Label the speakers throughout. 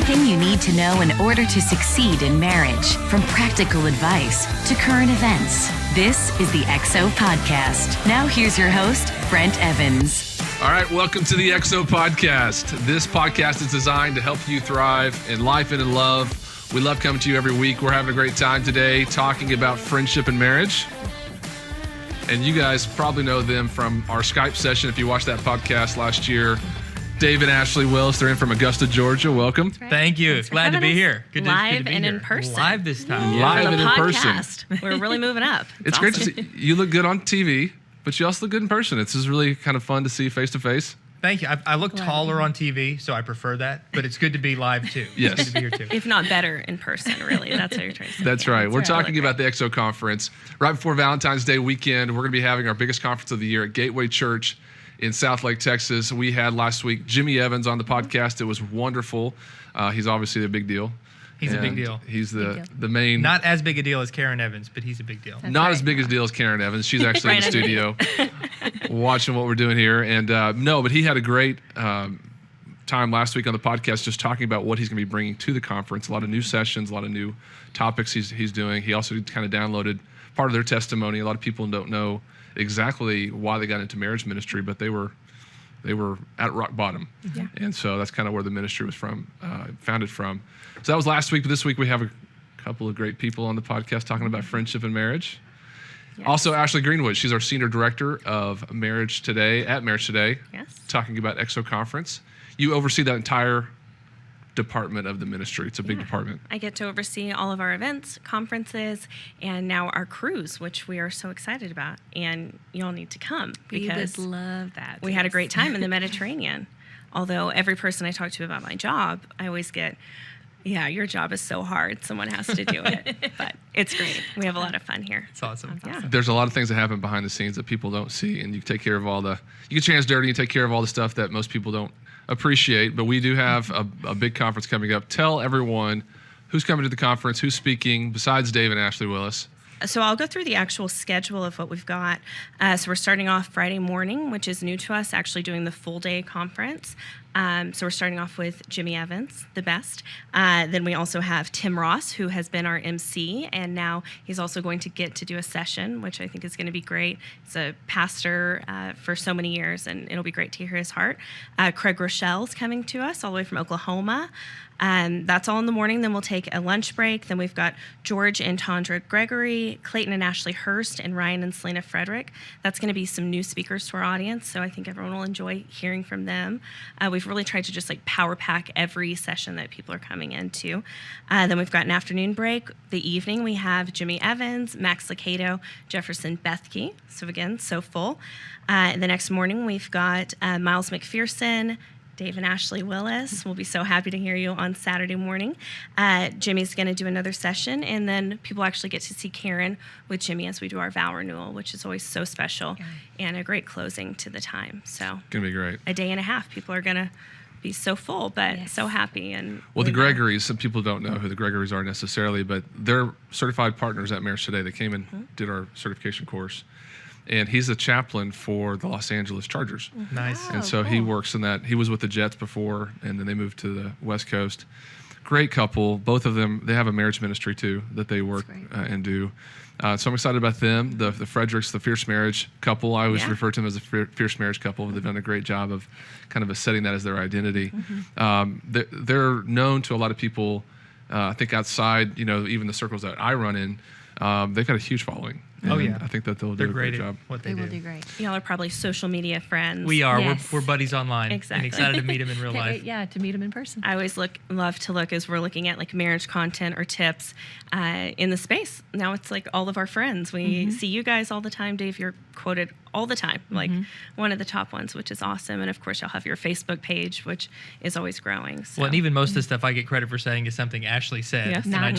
Speaker 1: Everything you need to know in order to succeed in marriage, from practical advice to current events. This is the XO Podcast. Now here's your host, Brent Evans.
Speaker 2: All right, welcome to the XO Podcast. This podcast is designed to help you thrive in life and in love. We love coming to you every week. We're having a great time today talking about friendship and marriage. And you guys probably know them from our Skype session. If you watched that podcast last year, Dave and Ashley Willis, they're in from Augusta, Georgia. Welcome.
Speaker 3: Right.
Speaker 4: Thank you. Glad to be here.
Speaker 3: Good to be
Speaker 4: here.
Speaker 3: in person.
Speaker 4: Live this time.
Speaker 2: Live and in
Speaker 3: podcast.
Speaker 2: person.
Speaker 3: We're really moving up.
Speaker 2: It's great to see. You look good on TV, but you also look good in person. It's just really kind of fun to see face to face.
Speaker 4: Thank you. I look taller on TV, so I prefer that. But it's good to be live, too.
Speaker 2: Yes.
Speaker 4: It's good to be here, too.
Speaker 3: If not better in person, really. That's what you're trying to say.
Speaker 2: That's right. We're talking about the XO Conference. Right before Valentine's Day weekend, we're going to be having our biggest conference of the year at Gateway Church in Southlake, Texas. We had last week Jimmy Evans on the podcast. It was wonderful. He's obviously a big deal.
Speaker 4: He's a big deal.
Speaker 2: He's the main...
Speaker 4: Not as big a deal as Karen Evans, but he's a big deal.
Speaker 2: Not as big a deal as Karen Evans. She's actually in the studio watching what we're doing here. And but he had a great time last week on the podcast just talking about what he's going to be bringing to the conference. A lot of new sessions, a lot of new topics he's doing. He also kind of downloaded part of their testimony. A lot of people don't know exactly why they got into marriage ministry, but they were at rock bottom. Yeah. And so that's kind of where the ministry was founded from. So that was last week, but this week we have a couple of great people on the podcast talking about friendship and marriage. Yes. Also, Ashley Greenwood, she's our senior director of MarriageToday at MarriageToday, talking about XO Conference. You oversee that entire department of the ministry. It's a big department.
Speaker 3: I get to oversee all of our events, conferences, and now our cruise, which we are so excited about. And you all need to come because
Speaker 5: we would love that.
Speaker 3: We had a great time in the Mediterranean. Although every person I talk to about my job, I always get, yeah, your job is so hard. Someone has to do it. But it's great. We have a lot of fun here.
Speaker 4: It's awesome.
Speaker 3: Yeah.
Speaker 2: There's a lot of things that happen behind the scenes that people don't see, and you take care of you get your hands dirty, you take care of all the stuff that most people don't appreciate. But we do have a big conference coming up. Tell everyone who's coming to the conference, who's speaking, besides Dave and Ashley Willis.
Speaker 3: So I'll go through the actual schedule of what we've got. So we're starting off Friday morning, which is new to us, actually doing the full day conference. So we're starting off with Jimmy Evans, the best. Then we also have Tim Ross, who has been our MC, and now he's also going to get to do a session, which I think is going to be great. He's a pastor for so many years, and it'll be great to hear his heart. Craig Rochelle's coming to us all the way from Oklahoma. That's all in the morning. Then we'll take a lunch break. Then we've got George and Tondra Gregory, Clayton and Ashley Hurst, and Ryan and Selena Frederick. That's going to be some new speakers to our audience, so I think everyone will enjoy hearing from them. We've really tried to just power pack every session that people are coming into. Then we've got an afternoon break. The evening we have Jimmy Evans, Max Licato, Jefferson Bethke. So again, so full. The next morning we've got Miles McPherson, Dave and Ashley Willis. We'll be so happy to hear you on Saturday morning. Jimmy's going to do another session, and then people actually get to see Karen with Jimmy as we do our vow renewal, which is always so special and a great closing to the time. So
Speaker 2: Going to be great.
Speaker 3: A day and a half. People are going to be so full, but so happy. And
Speaker 2: well, the Gregories, some people don't know who the Gregories are necessarily, but they're certified partners at MarriageToday. They came and did our certification course. And he's a chaplain for the Los Angeles Chargers.
Speaker 4: Nice.
Speaker 2: And so he works in that. He was with the Jets before, and then they moved to the West Coast. Great couple. Both of them, they have a marriage ministry, too, that they work and do. So I'm excited about them. The Fredericks, the Fierce Marriage couple, I always refer to them as a Fierce Marriage couple. They've done a great job of kind of setting that as their identity. They're known to a lot of people, I think outside, even the circles that I run in. They've got a huge following.
Speaker 4: Oh, yeah.
Speaker 2: I think that they'll do a great job.
Speaker 4: What
Speaker 5: they will do great.
Speaker 3: Y'all are probably social media friends.
Speaker 4: We are.
Speaker 5: Yes.
Speaker 4: We're buddies online.
Speaker 3: Exactly.
Speaker 4: And excited to meet him in real life.
Speaker 5: To meet him in person.
Speaker 3: I always love to look as we're looking at marriage content or tips in the space. Now it's all of our friends. We see you guys all the time. Dave, you're quoted all the time, one of the top ones, which is awesome. And of course, you'll have your Facebook page, which is always growing. So.
Speaker 4: Well, and even most of the stuff I get credit for saying is something Ashley said.
Speaker 3: Yes.
Speaker 5: Not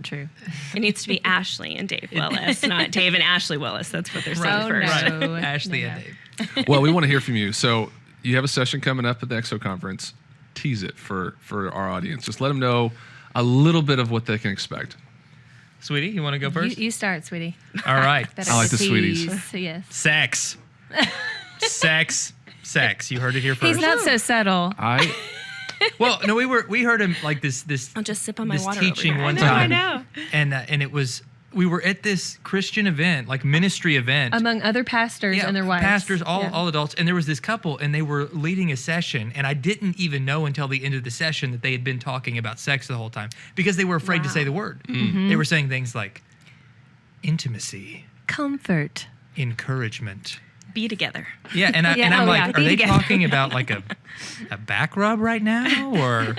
Speaker 5: true.
Speaker 3: It needs to be Ashley and Dave Willis, not Dave and Ashley Willis. That's what they're saying first.
Speaker 4: Right. Ashley and Dave.
Speaker 2: Well, we want to hear from you. So you have a session coming up at the XO Conference. Tease it for our audience. Just let them know a little bit of what they can expect.
Speaker 4: Sweetie, you want to go first?
Speaker 5: You start, sweetie.
Speaker 4: All right.
Speaker 2: I like the sweeties.
Speaker 5: Yes.
Speaker 4: Sex. You heard it here first.
Speaker 5: He's not so subtle.
Speaker 4: Well, no, we heard him like this
Speaker 3: I'll just sip on my
Speaker 4: this
Speaker 3: water
Speaker 4: teaching
Speaker 3: over here.
Speaker 4: one
Speaker 5: I
Speaker 4: time.
Speaker 5: know.
Speaker 4: And it was we were at this Christian event, like ministry event.
Speaker 5: Among other pastors and their wives.
Speaker 4: Pastors, all
Speaker 5: Yeah.
Speaker 4: adults. And there was this couple, and they were leading a session. And I didn't even know until the end of the session that they had been talking about sex the whole time because they were afraid to say the word. They were saying things like intimacy,
Speaker 5: Comfort.
Speaker 4: encouragement.
Speaker 3: Be together.
Speaker 4: Yeah, and I'm
Speaker 5: Yeah,
Speaker 4: like,
Speaker 5: be
Speaker 4: are they
Speaker 5: together.
Speaker 4: talking about like a back rub right now, or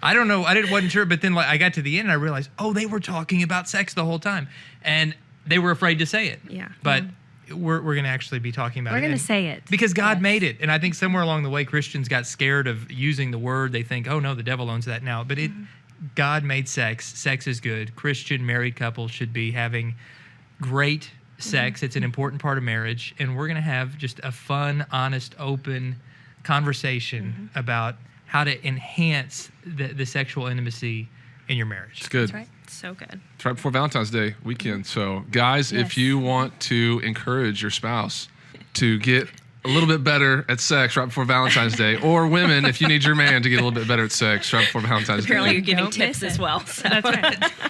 Speaker 4: I don't know. Wasn't sure, but then like I got to the end and I realized, oh, they were talking about sex the whole time, and they were afraid to say it.
Speaker 3: Yeah.
Speaker 4: But we're going to actually be talking about it.
Speaker 5: We're going to
Speaker 4: and-
Speaker 5: say it.
Speaker 4: because God made it, and I think somewhere along the way Christians got scared of using the word. They think, oh no, the devil owns that now, but God made sex. Sex is good. Christian married couples should be having great sex. It's an important part of marriage, and we're going to have just a fun, honest, open conversation about how to enhance the sexual intimacy in your marriage.
Speaker 2: It's good.
Speaker 5: That's right.
Speaker 3: So good.
Speaker 2: It's right before Valentine's Day weekend. So, guys,
Speaker 5: Yes.
Speaker 2: if you want to encourage your spouse to get a little bit better at sex right before Valentine's Day, or women, if you need your man to get a little bit better at sex right before Valentine's
Speaker 3: Apparently, you're
Speaker 2: Day.
Speaker 3: giving
Speaker 5: Don't
Speaker 3: tips
Speaker 5: miss
Speaker 3: as
Speaker 5: it.
Speaker 3: well. So
Speaker 5: That's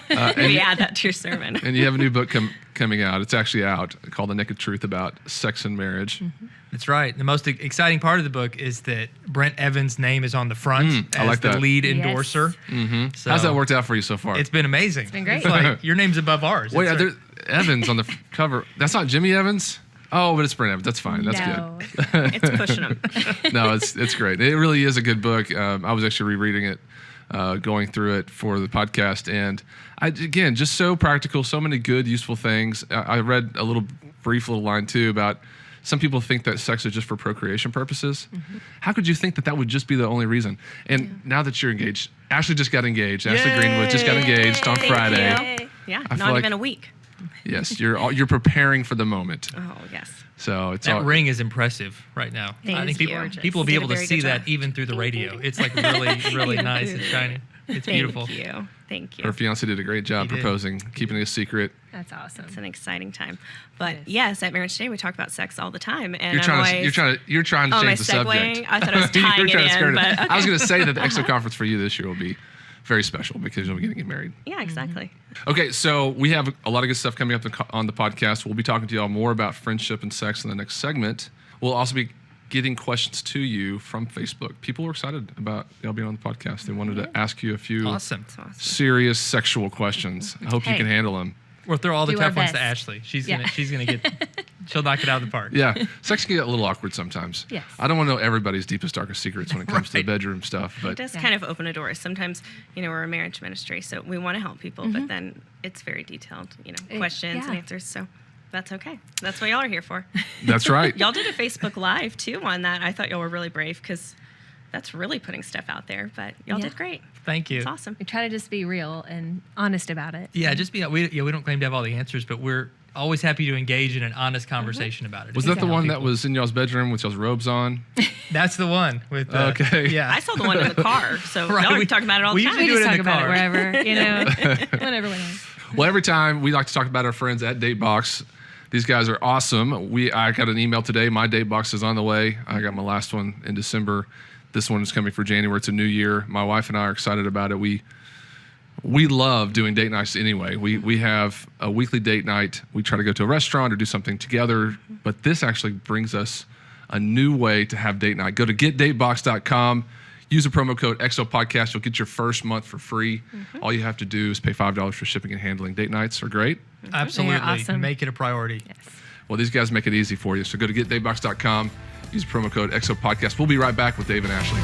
Speaker 5: right.
Speaker 3: maybe add that to your sermon.
Speaker 2: And you have a new book coming out. It's actually out called The Naked Truth About Sex and Marriage.
Speaker 4: That's right. The most exciting part of the book is that Brent Evans' name is on the front
Speaker 2: I
Speaker 4: as
Speaker 2: like
Speaker 4: the
Speaker 2: that.
Speaker 4: lead
Speaker 5: Yes.
Speaker 4: endorser. So
Speaker 2: How's that worked out for you so far?
Speaker 4: It's been amazing. It's
Speaker 5: been great.
Speaker 4: like your name's above ours.
Speaker 2: Wait,
Speaker 4: It's
Speaker 2: there's Evans on the cover. That's not Jimmy Evans? Oh, but it's Brent Evans. That's fine. That's
Speaker 5: No.
Speaker 2: good.
Speaker 3: It's pushing them.
Speaker 2: No, it's great. It really is a good book. I was actually rereading it, going through it for the podcast, and again, just so practical, so many good, useful things. I read a brief little line too about some people think that sex is just for procreation purposes. How could you think that would just be the only reason? And now that you're engaged, Ashley just got engaged. Ashley Greenwood just got engaged on Friday.
Speaker 3: Yeah,
Speaker 2: I feel
Speaker 3: not
Speaker 2: like-
Speaker 3: even a week.
Speaker 2: Yes, you're preparing for the moment.
Speaker 3: Oh, yes.
Speaker 2: So it's
Speaker 4: That
Speaker 2: all,
Speaker 4: ring is impressive right now.
Speaker 3: Thank
Speaker 4: I think
Speaker 3: you.
Speaker 4: people will be
Speaker 3: You did
Speaker 4: able
Speaker 3: a
Speaker 4: to
Speaker 3: very
Speaker 4: see
Speaker 3: good
Speaker 4: that
Speaker 3: job.
Speaker 4: even through the radio. It's like really nice and shiny. It's beautiful.
Speaker 3: Thank you. Thank you.
Speaker 2: her fiance did a great job
Speaker 4: He did.
Speaker 2: proposing, keeping it a secret.
Speaker 5: That's awesome.
Speaker 3: It's an exciting time. But
Speaker 5: It is.
Speaker 3: yes, at Marriage Today, we talk about sex all the time. And
Speaker 2: You're trying
Speaker 3: I'm
Speaker 2: to
Speaker 3: always,
Speaker 2: you're trying to
Speaker 3: Oh, am I
Speaker 2: change the subject.
Speaker 3: segueing? I thought I was
Speaker 2: You were
Speaker 3: tying it
Speaker 2: trying to skirt
Speaker 3: in,
Speaker 2: it.
Speaker 3: but
Speaker 2: I was
Speaker 3: okay.
Speaker 2: going to say that the EXO conference for you this year will be very special because you'll be getting married.
Speaker 3: Yeah, exactly.
Speaker 2: Okay, so we have a lot of good stuff coming up on the podcast. We'll be talking to y'all more about friendship and sex in the next segment. We'll also be getting questions to you from Facebook. People are excited about y'all being on the podcast. They wanted to ask you a few
Speaker 4: Awesome.
Speaker 3: That's awesome.
Speaker 2: serious sexual questions. I hope you
Speaker 5: Hey.
Speaker 2: can handle them.
Speaker 4: We'll throw all the
Speaker 5: Do our
Speaker 4: tough ones to
Speaker 5: best.
Speaker 4: Ashley. She's
Speaker 5: Yeah.
Speaker 4: gonna get. She'll knock it out of the park.
Speaker 2: Yeah, sex can get a little awkward sometimes.
Speaker 5: Yes.
Speaker 2: I don't want to know everybody's deepest, darkest secrets when it comes to the
Speaker 4: Right.
Speaker 2: bedroom stuff,
Speaker 3: It
Speaker 2: but
Speaker 3: does
Speaker 5: Yeah.
Speaker 3: kind of open a door. Sometimes, we're a marriage ministry, so we want to help people, but then it's very detailed, questions and
Speaker 5: yeah.
Speaker 3: answers. So that's okay. That's what y'all are here for.
Speaker 2: that's right.
Speaker 3: Y'all did a Facebook Live, too, on that. I thought y'all were really brave because that's really putting stuff out there, but y'all
Speaker 5: Yeah.
Speaker 3: did great.
Speaker 4: Thank you.
Speaker 3: It's awesome.
Speaker 5: We try to just be real and honest about it.
Speaker 4: Yeah, just be. We don't claim to have all the answers, but we're always happy to engage in an honest conversation about it.
Speaker 2: Was that the one that was in y'all's bedroom with y'all's robes on?
Speaker 4: That's the one with.
Speaker 2: Okay.
Speaker 4: Yeah.
Speaker 3: I saw the one in the car, so
Speaker 4: Right,
Speaker 3: y'all are
Speaker 4: we-
Speaker 3: talking about it all
Speaker 4: we
Speaker 3: the
Speaker 4: usually
Speaker 3: time.
Speaker 5: We
Speaker 4: do
Speaker 5: just
Speaker 4: it in
Speaker 5: talk
Speaker 4: the
Speaker 5: about it
Speaker 4: car.
Speaker 5: wherever, whenever we know.
Speaker 2: Well, every time we like to talk about our friends at Datebox. These guys are awesome. I got an email today. My Datebox is on the way. I got my last one in December. This one is coming for January. It's a new year. My wife and I are excited about it. We love doing date nights anyway. We have a weekly date night. We try to go to a restaurant or do something together, but this actually brings us a new way to have date night. Go to getdatebox.com. Use the promo code EXOPODCAST. You'll get your first month for free. All you have to do is pay $5 for shipping and handling. Date nights are great.
Speaker 4: Absolutely.
Speaker 5: They are awesome.
Speaker 4: Make it a priority.
Speaker 5: Yes.
Speaker 2: Well, these guys make it easy for you. So go to getdatebox.com. Use the promo code EXOPODCAST. We'll be right back with Dave and Ashley.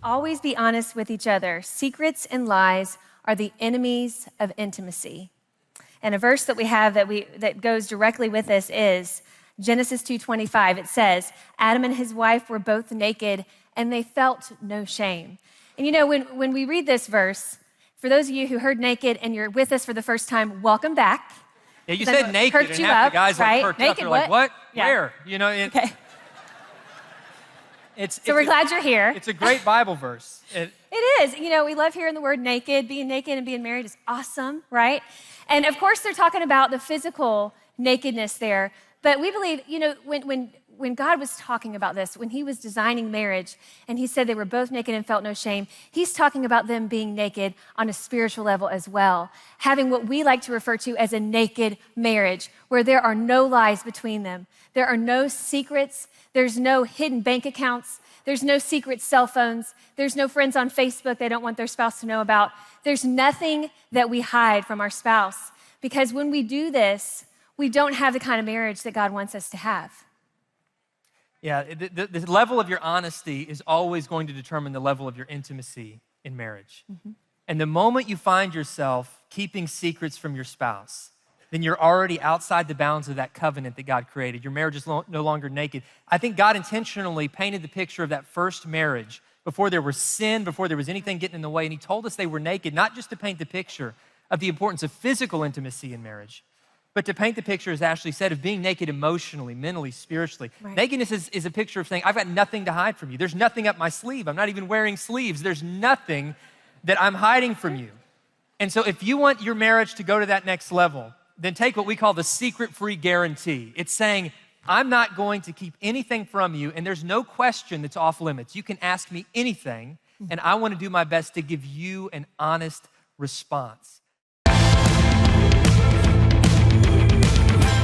Speaker 6: Always be honest with each other. Secrets and lies are the enemies of intimacy. And a verse that we have that goes directly with this is Genesis 2:25. It says, Adam and his wife were both naked and they felt no shame. And when we read this verse, for those of you who heard naked and you're with us for the first time, welcome back.
Speaker 7: Yeah, you
Speaker 6: Then
Speaker 7: said
Speaker 6: it
Speaker 7: naked,
Speaker 6: perked
Speaker 7: and
Speaker 6: you
Speaker 7: half
Speaker 6: up,
Speaker 7: the guys
Speaker 6: right?
Speaker 7: like perked up.
Speaker 6: Naked
Speaker 7: They're like, what?
Speaker 6: Yeah.
Speaker 7: Where?
Speaker 6: Okay.
Speaker 7: It's
Speaker 6: So we're
Speaker 7: a-
Speaker 6: glad you're here.
Speaker 7: It's a great Bible verse.
Speaker 6: It is. We love hearing the word naked. Being naked and being married is awesome, right? And of course, they're talking about the physical nakedness there. But we believe, when God was talking about this, when he was designing marriage and he said they were both naked and felt no shame, he's talking about them being naked on a spiritual level as well, having what we like to refer to as a naked marriage, where there are no lies between them. There are no secrets. There's no hidden bank accounts. There's no secret cell phones. There's no friends on Facebook they don't want their spouse to know about. There's nothing that we hide from our spouse, because when we do this, we don't have the kind of marriage that God wants us to have.
Speaker 7: Yeah, the level of your honesty is always going to determine the level of your intimacy in marriage. Mm-hmm. And the moment you find yourself keeping secrets from your spouse, then you're already outside the bounds of that covenant that God created. Your marriage is no longer naked. I think God intentionally painted the picture of that first marriage before there was sin, before there was anything getting in the way, and he told us they were naked, not just to paint the picture of the importance of physical intimacy in marriage, but to paint the picture, as Ashley said, of being naked emotionally, mentally, spiritually. Right. Nakedness is a picture of saying, I've got nothing to hide from you. There's nothing up my sleeve. I'm not even wearing sleeves. There's nothing that I'm hiding from you. And so if you want your marriage to go to that next level, then take what we call the secret-free guarantee. It's saying, I'm not going to keep anything from you, and there's no question that's off limits. You can ask me anything, and I want to do my best to give you an honest response.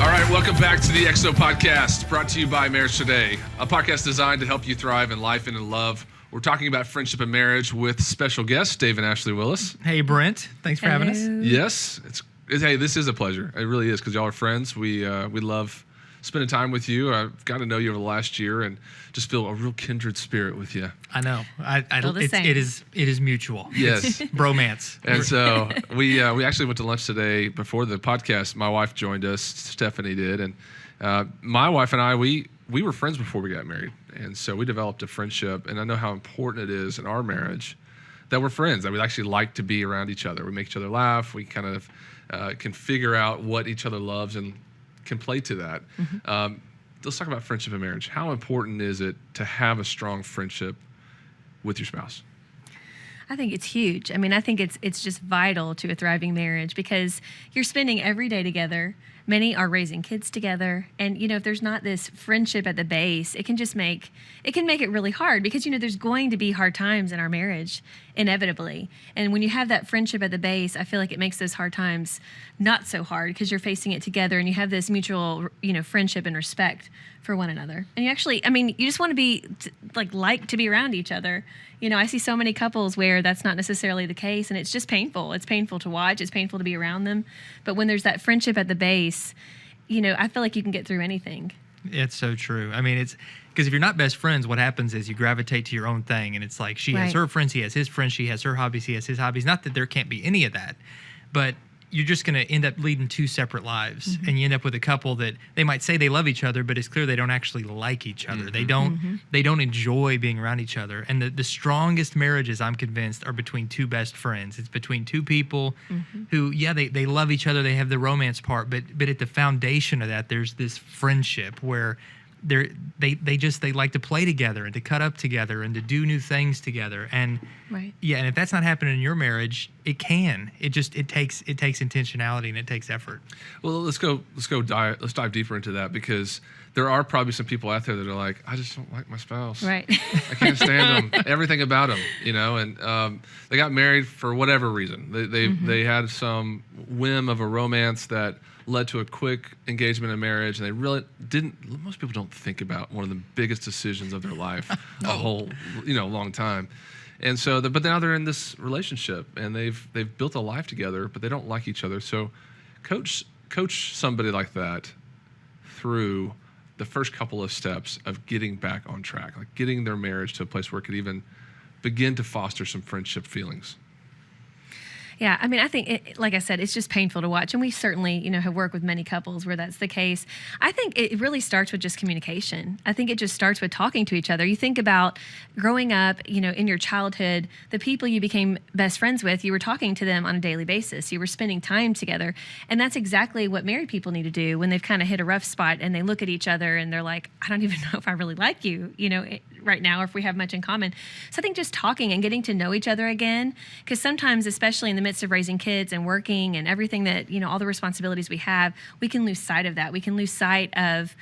Speaker 2: All right, welcome back to the XO Podcast, brought to you by Marriage Today, a podcast designed to help you thrive in life and in love. We're talking about friendship and marriage with special guests, Dave and Ashley Willis.
Speaker 4: Hey, Brent. Thanks for having us.
Speaker 2: Yes, hey, this is a pleasure. It really is, because y'all are friends. We love spending time with you. I've got to know you over the last year and just feel a real kindred spirit with you.
Speaker 4: I know. It is mutual.
Speaker 2: Yes.
Speaker 4: Bromance.
Speaker 2: And so we actually went to lunch today before the podcast. My wife joined us, Stephanie did, and my wife and I, we were friends before we got married. And so we developed a friendship, and I know how important it is in our marriage that we're friends, that we actually like to be around each other. We make each other laugh. We kind of can figure out what each other loves and can play to that. Mm-hmm. Let's talk about friendship and marriage. How important is it to have a strong friendship with your spouse?
Speaker 5: I think it's huge. I mean, I think it's just vital to a thriving marriage, because you're spending every day together. Many are raising kids together. And, if there's not this friendship at the base, it can make it really hard, because, there's going to be hard times in our marriage, inevitably. And when you have that friendship at the base, I feel like it makes those hard times not so hard, because you're facing it together and you have this mutual, friendship and respect for one another. And you actually, you just want to be like to be around each other. I see so many couples where that's not necessarily the case, and it's just painful. It's painful to watch. It's painful to be around them. But when there's that friendship at the base, I feel like you can get through anything.
Speaker 4: It's so true. It's because if you're not best friends, what happens is you gravitate to your own thing, and it's like she has her friends, he has his friends, she has her hobbies, he has his hobbies. Not that there can't be any of that, but you're just going to end up leading two separate lives. Mm-hmm. And you end up with a couple that they might say they love each other, but it's clear they don't actually like each other. Mm-hmm. They don't enjoy being around each other. And the strongest marriages, I'm convinced, are between two best friends. It's between two people who, they love each other, they have the romance part, but at the foundation of that, there's this friendship where they like to play together and to cut up together and to do new things together. And and if that's not happening in your marriage, it takes intentionality and it takes effort.
Speaker 2: Well, let's dive deeper into that, because there are probably some people out there that are like, I just don't like my spouse.
Speaker 5: Right.
Speaker 2: I can't stand them. Everything about them, and they got married for whatever reason. They had some whim of a romance that led to a quick engagement in marriage, and they really didn't. Most people don't think about one of the biggest decisions of their life a whole, long time. And so, but now they're in this relationship, and they've built a life together, but they don't like each other. So, coach somebody like that through the first couple of steps of getting back on track, like getting their marriage to a place where it could even begin to foster some friendship feelings.
Speaker 5: Yeah, I think, like I said, it's just painful to watch. And we certainly, have worked with many couples where that's the case. I think it really starts with just communication. I think it just starts with talking to each other. You think about growing up, in your childhood, the people you became best friends with, you were talking to them on a daily basis. You were spending time together. And that's exactly what married people need to do when they've kind of hit a rough spot and they look at each other and they're like, I don't even know if I really like you. right now or if we have much in common. So I think just talking and getting to know each other again, because sometimes, especially in the midst of raising kids and working and everything that, you know, all the responsibilities we have, we can lose sight of that. We can lose sight of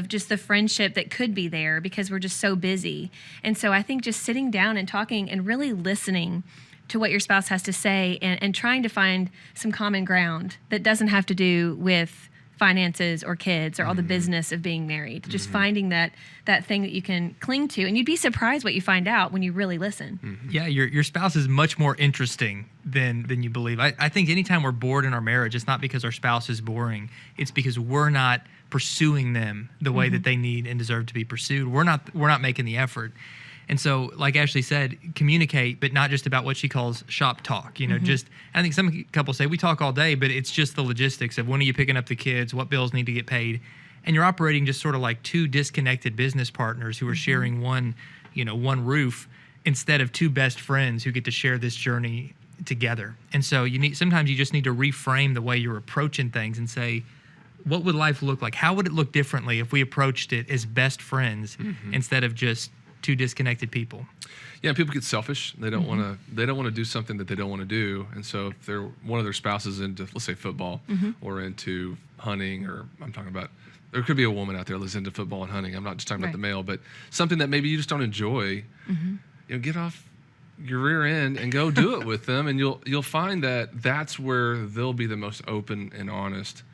Speaker 5: just the friendship that could be there because we're just so busy. And so I think just sitting down and talking and really listening to what your spouse has to say and trying to find some common ground that doesn't have to do with finances or kids or all the business of being married. Just finding that thing that you can cling to. And you'd be surprised what you find out when you really listen.
Speaker 4: Yeah, your spouse is much more interesting than you believe. I think anytime we're bored in our marriage, it's not because our spouse is boring. It's because we're not pursuing them the way that they need and deserve to be pursued. We're not making the effort. And so, like Ashley said, communicate, but not just about what she calls shop talk. You know, I think some couples say, we talk all day, but it's just the logistics of when are you picking up the kids, what bills need to get paid. And you're operating just sort of like two disconnected business partners who are sharing one roof instead of two best friends who get to share this journey together. And so sometimes you just need to reframe the way you're approaching things and say, what would life look like? How would it look differently if we approached it as best friends instead of just two disconnected people?
Speaker 2: Yeah, people get selfish. They don't want to. They don't want to do something that they don't want to do. And so, if one of their spouses into, let's say, football or into hunting, or I'm talking about, there could be a woman out there that's into football and hunting. I'm not just talking about the male, but something that maybe you just don't enjoy. You know, get off your rear end and go do it with them, and you'll find that that's where they'll be the most open and honest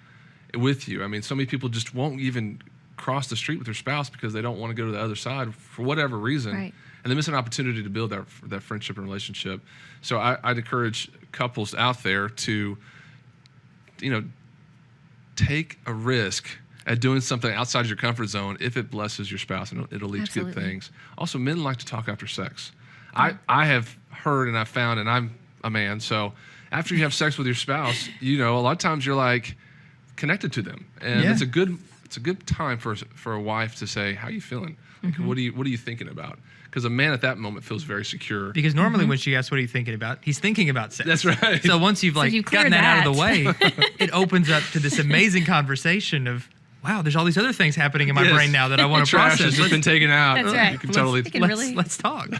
Speaker 2: with you. I mean, so many people just won't even cross the street with their spouse because they don't want to go to the other side for whatever reason, and they miss an opportunity to build that friendship and relationship. So I'd encourage couples out there to, you know, take a risk at doing something outside your comfort zone if it blesses your spouse and it'll lead to good things. Also, men like to talk after sex. I have heard and I've found, and I'm a man, so after you have sex with your spouse, you know, a lot of times you're like connected to them, and it's a good time for a wife to say, how are you feeling? Like, what are you thinking about? Because a man at that moment feels very secure.
Speaker 4: Because normally when she asks what are you thinking about, he's thinking about sex.
Speaker 2: That's right.
Speaker 4: So once you've gotten that out of the way, it opens up to this amazing converation of, wow, there's all these other things happening in my brain now that I want to
Speaker 2: trash
Speaker 4: process.
Speaker 2: Has just been taken out.
Speaker 5: That's right.
Speaker 2: You can
Speaker 4: Let's talk.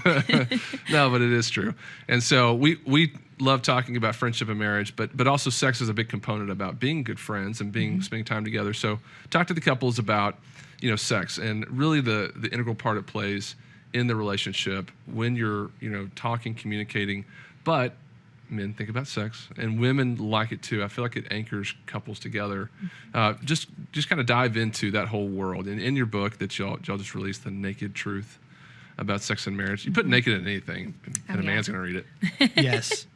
Speaker 2: No, but it is true. And so we love talking about friendship and marriage, but also sex is a big component about being good friends and spending time together. So talk to the couples about, you know, sex and really the integral part it plays in the relationship when you're, you know, talking, communicating. But men think about sex, and women like it too. I feel like it anchors couples together. Just kind of dive into that whole world. And in your book that y'all just released, The Naked Truth about sex and marriage, you put naked in anything, and a man's going to read it.
Speaker 4: Yes.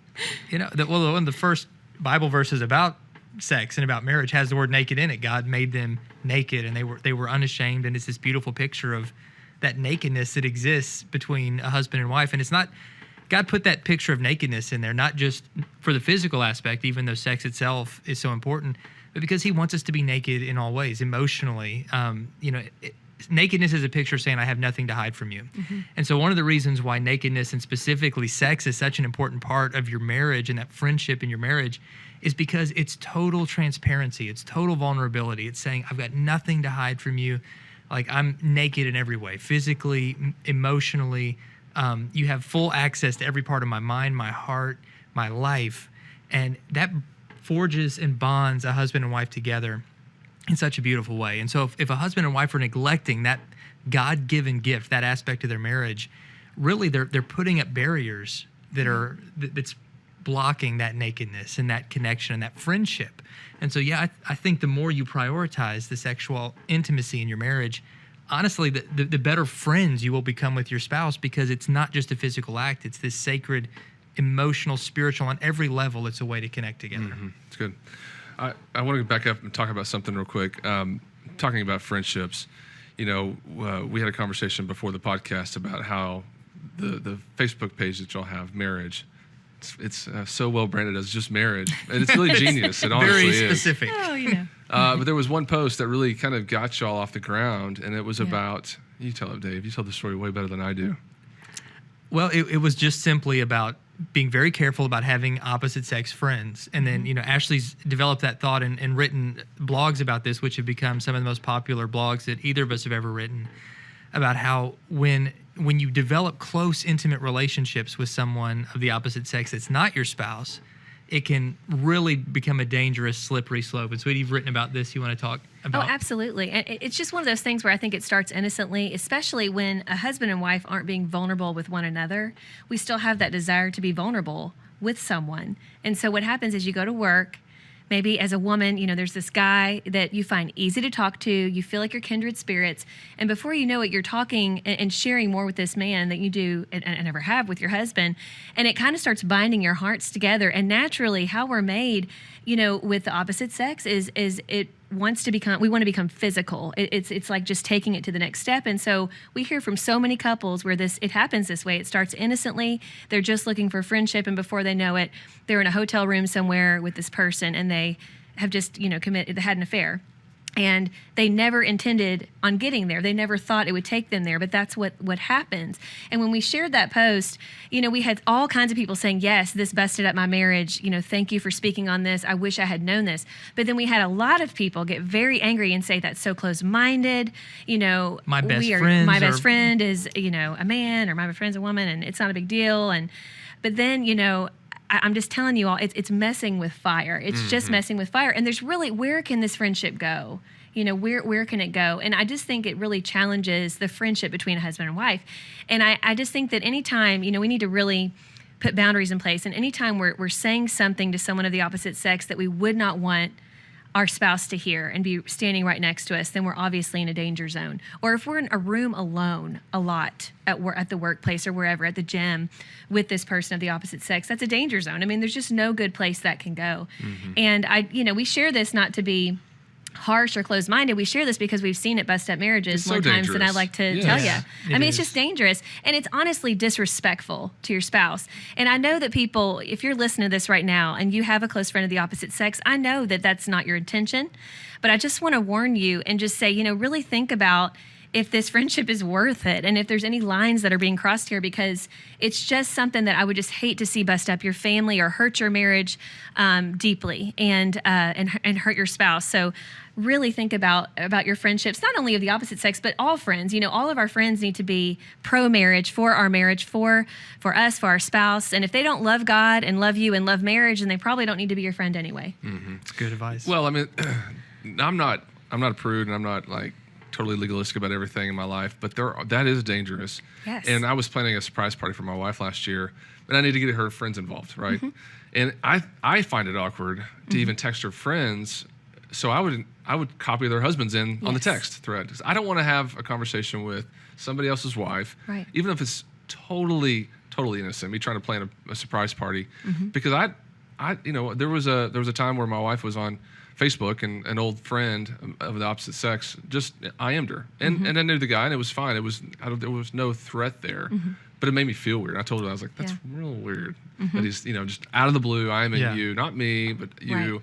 Speaker 4: You know, one of the first Bible verses about sex and about marriage has the word naked in it. God made them naked, and they were unashamed, and it's this beautiful picture of that nakedness that exists between a husband and wife. And it's not, God put that picture of nakedness in there, not just for the physical aspect, even though sex itself is so important, but because he wants us to be naked in all ways, emotionally. You know, nakedness is a picture saying, I have nothing to hide from you. And so one of the reasons why nakedness and specifically sex is such an important part of your marriage and that friendship in your marriage is because it's total transparency. It's total vulnerability. It's saying, I've got nothing to hide from you. Like, I'm naked in every way, physically, emotionally. You have full access to every part of my mind, my heart, my life. And that forges and bonds a husband and wife together in such a beautiful way. And so if a husband and wife are neglecting that God-given gift, that aspect of their marriage, really they're putting up barriers that's blocking that nakedness and that connection and that friendship. And so, I think the more you prioritize the sexual intimacy in your marriage, honestly, the better friends you will become with your spouse, because it's not just a physical act. It's this sacred, emotional, spiritual, on every level, it's a way to connect together.
Speaker 2: It's good. I want to back up and talk about something real quick. Talking about friendships, you know, we had a conversation before the podcast about how the Facebook page that y'all have, Marriage, it's so well branded as just marriage, and it's really genius. It honestly
Speaker 4: Very specific.
Speaker 5: Oh, you know.
Speaker 2: But there was one post that really kind of got y'all off the ground, and it was about, you tell it, Dave. You tell the story way better than I do.
Speaker 4: Well, it was just simply about being very careful about having opposite sex friends. And then, you know, Ashley's developed that thought and written blogs about this, which have become some of the most popular blogs that either of us have ever written. about how when you develop close, intimate relationships with someone of the opposite sex that's not your spouse, it can really become a dangerous, slippery slope. And Sweetie, you've written about this. You want to talk about?
Speaker 5: Oh, absolutely. And it's just one of those things where I think it starts innocently, especially when a husband and wife aren't being vulnerable with one another. We still have that desire to be vulnerable with someone. And so what happens is you go to work. Maybe as a woman, there's this guy that you find easy to talk to. You feel like you're kindred spirits. And before you know it, you're talking and sharing more with this man than you do and ever have with your husband. And it kind of starts binding your hearts together. And naturally, how we're made, with the opposite sex is it wants to become, we want to become physical. It's like just taking it to the next step. And so we hear from so many couples where it happens this way. It starts innocently. They're just looking for friendship. And before they know it, they're in a hotel room somewhere with this person and they have just, had an affair. And they never intended on getting there. They never thought it would take them there, but that's what happens. And when we shared that post, we had all kinds of people saying, yes, this busted up my marriage. Thank you for speaking on this. I wish I had known this. But then we had a lot of people get very angry and say that's so close-minded.
Speaker 4: My best friend is, a man, or my best friend's a woman, and it's not a big deal. But then, I'm just telling you all, it's messing with fire. It's just messing with fire. And there's really, where can this friendship go? Where can it go? And I just think it really challenges the friendship between a husband and wife. And I just think that anytime, we need to really put boundaries in place. And anytime we're saying something to someone of the opposite sex that we would not want our spouse to hear and be standing right next to us, then we're obviously in a danger zone. Or if we're in a room alone a lot at the workplace or wherever, at the gym, with this person of the opposite sex, that's a danger zone. I mean, there's just no good place that can go. And we share this not to be harsh or closed-minded. We share this because we've seen it bust up marriages more times than I like to tell you. I mean, it's just dangerous. And it's honestly disrespectful to your spouse. And I know that people, if you're listening to this right now and you have a close friend of the opposite sex, I know that that's not your intention. But I just want to warn you and just say, really think about if this friendship is worth it and if there's any lines that are being crossed here, because it's just something that I would just hate to see bust up your family or hurt your marriage deeply and hurt your spouse. So really think about your friendships, not only of the opposite sex, but all friends. All of our friends need to be pro-marriage, for our marriage, for us, for our spouse. And if they don't love God and love you and love marriage, then they probably don't need to be your friend anyway. It's good advice.
Speaker 2: Well, I mean, I'm not a prude, and I'm not like totally legalistic about everything in my life, but that is dangerous.
Speaker 5: Yes.
Speaker 2: And I was planning a surprise party for my wife last year, and I need to get her friends involved, right? And I find it awkward to even text her friends, so I would copy their husbands in on the text thread, because I don't want to have a conversation with somebody else's wife, even if it's totally innocent, me trying to plan a surprise party, because there was a time where my wife was on Facebook, and an old friend of the opposite sex just IM'd her, and I knew the guy, and it was fine. There was no threat there, but it made me feel weird. I told her, I was like, "That's real weird that he's just out of the blue IMing you, not me, but you,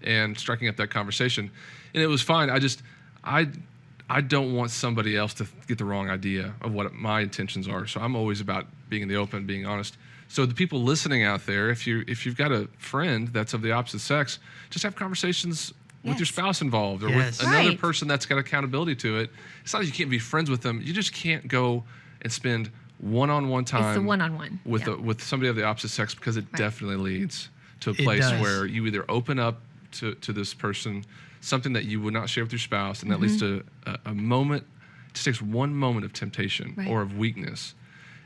Speaker 2: and striking up that conversation." And it was fine. I don't want somebody else to get the wrong idea of what my intentions are. So I'm always about being in the open, being honest. So the people listening out there, if you've got a friend that's of the opposite sex, just have conversations with your spouse involved, or with another person that's got accountability to it. It's not that you can't be friends with them. You just can't go and spend one-on-one time.
Speaker 5: It's the one-on-one
Speaker 2: with somebody of the opposite sex, because it definitely leads to a place where you either open up to this person something that you would not share with your spouse, and that leads to a moment. It just takes one moment of temptation or of weakness.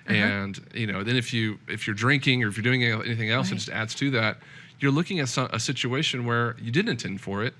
Speaker 2: And then if you're drinking, or if you're doing anything else, it just adds to that. You're looking at a situation where you didn't intend for it,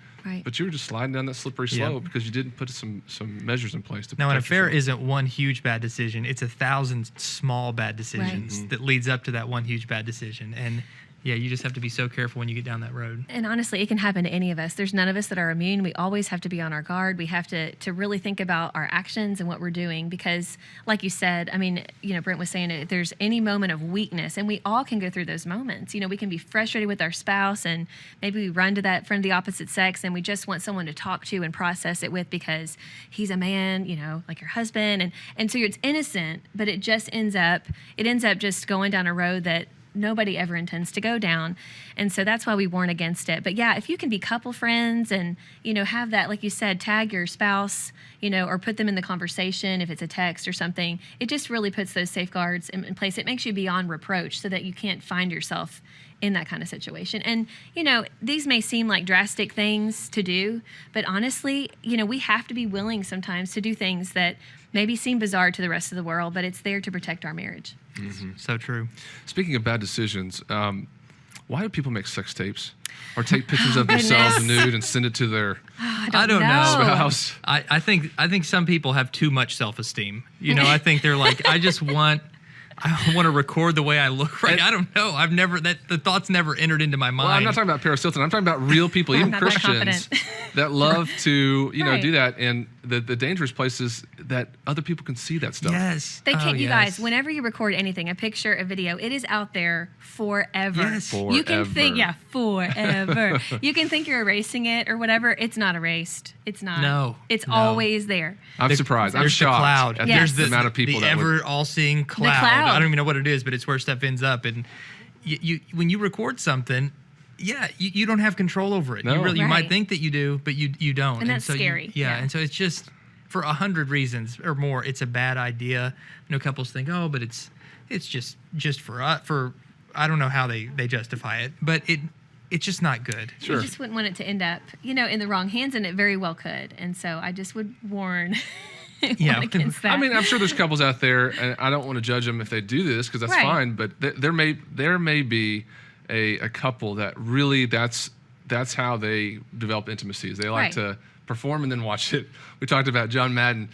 Speaker 2: but you were just sliding down that slippery slope because you didn't put some measures in place to protect
Speaker 4: an affair
Speaker 2: yourself.
Speaker 4: isn't one huge bad decision. It's 1,000 small bad decisions that leads up to that one huge bad decision. And you just have to be so careful when you get down that road.
Speaker 5: And honestly, it can happen to any of us. There's none of us that are immune. We always have to be on our guard. We have to really think about our actions and what we're doing, because like you said, I mean, Brent was saying it, there's any moment of weakness, and we all can go through those moments. We can be frustrated with our spouse, and maybe we run to that friend of the opposite sex, and we just want someone to talk to and process it with because he's a man, like your husband. And so it's innocent, but it ends up just going down a road that nobody ever intends to go down. And so that's why we warn against it. But yeah, if you can be couple friends and, have that, like you said, tag your spouse, or put them in the conversation if it's a text or something, it just really puts those safeguards in place. It makes you beyond reproach so that you can't find yourself in that kind of situation. And, these may seem like drastic things to do, but honestly, we have to be willing sometimes to do things that maybe seem bizarre to the rest of the world, but it's there to protect our marriage.
Speaker 2: Mm-hmm.
Speaker 4: So true.
Speaker 2: Speaking of bad decisions, why do people make sex tapes or take pictures of themselves nude and send it to their
Speaker 4: I don't know.
Speaker 2: spouse?
Speaker 4: I think some people have too much self-esteem. I think they're like, I want to record the way I look right. I don't know. The thoughts never entered into my mind.
Speaker 2: Well, I'm not talking about Paris Hilton. I'm talking about real people, even Christians, that love to, do that. And the dangerous place is that other people can see that stuff.
Speaker 4: Yes.
Speaker 5: They can't, you guys, whenever you record anything, a picture, a video, it is out there forever.
Speaker 4: Yes.
Speaker 2: Forever.
Speaker 5: You can think, forever. You can think you're erasing it or whatever. It's not erased. It's not.
Speaker 4: No.
Speaker 5: It's always there.
Speaker 2: I'm surprised. I'm
Speaker 4: There's
Speaker 2: shocked
Speaker 4: the cloud.
Speaker 2: at
Speaker 5: Yes.
Speaker 2: the amount of people
Speaker 4: the
Speaker 2: that would.
Speaker 4: ever all-seeing cloud.
Speaker 5: cloud.
Speaker 4: I don't even know what it is, but it's where stuff ends up. And you when you record something, you don't have control over it.
Speaker 2: No.
Speaker 4: You might
Speaker 5: Right.
Speaker 4: think that you do, but you don't.
Speaker 5: And that's
Speaker 4: so
Speaker 5: scary.
Speaker 4: Yeah,
Speaker 5: Yeah.
Speaker 4: and so it's just for 100 reasons or more, it's a bad idea. Couples think, oh, but it's just for us. For I don't know how they justify it, but it's just not good.
Speaker 2: Sure.
Speaker 5: You just wouldn't want it to end up, in the wrong hands, and it very well could. And so I just would warn against that.
Speaker 2: I mean, I'm sure there's couples out there, and I don't want to judge them if they do this because that's
Speaker 5: Right.
Speaker 2: fine. But there may be a couple that really that's how they develop intimacies. They like
Speaker 5: Right.
Speaker 2: to perform and then watch it. We talked about John Madden.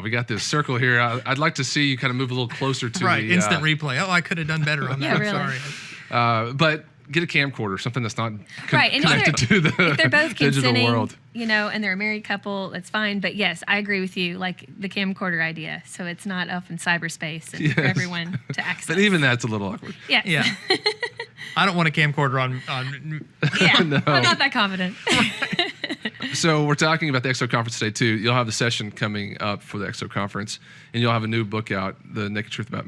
Speaker 2: We got this circle here. I'd like to see you kind of move a little closer to
Speaker 4: Right,
Speaker 2: the
Speaker 4: instant replay. Oh, I could have done better on that.
Speaker 5: Yeah,
Speaker 4: I'm
Speaker 5: really.
Speaker 4: sorry.
Speaker 2: But get a camcorder, something that's not
Speaker 5: Right, and
Speaker 2: connected to the
Speaker 5: if they're both
Speaker 2: digital
Speaker 5: consenting,
Speaker 2: world.
Speaker 5: and they're a married couple, that's fine. But yes, I agree with you, like the camcorder idea. So it's not up in cyberspace and for
Speaker 2: Yes.
Speaker 5: everyone to access.
Speaker 2: But even that's a little awkward.
Speaker 5: yes.
Speaker 4: Yeah. I don't want a camcorder on
Speaker 5: yeah.
Speaker 2: No.
Speaker 5: I'm not that confident.
Speaker 2: So we're talking about the XO conference today too. You'll have the session coming up for the XO conference, and you'll have a new book out, The Naked Truth About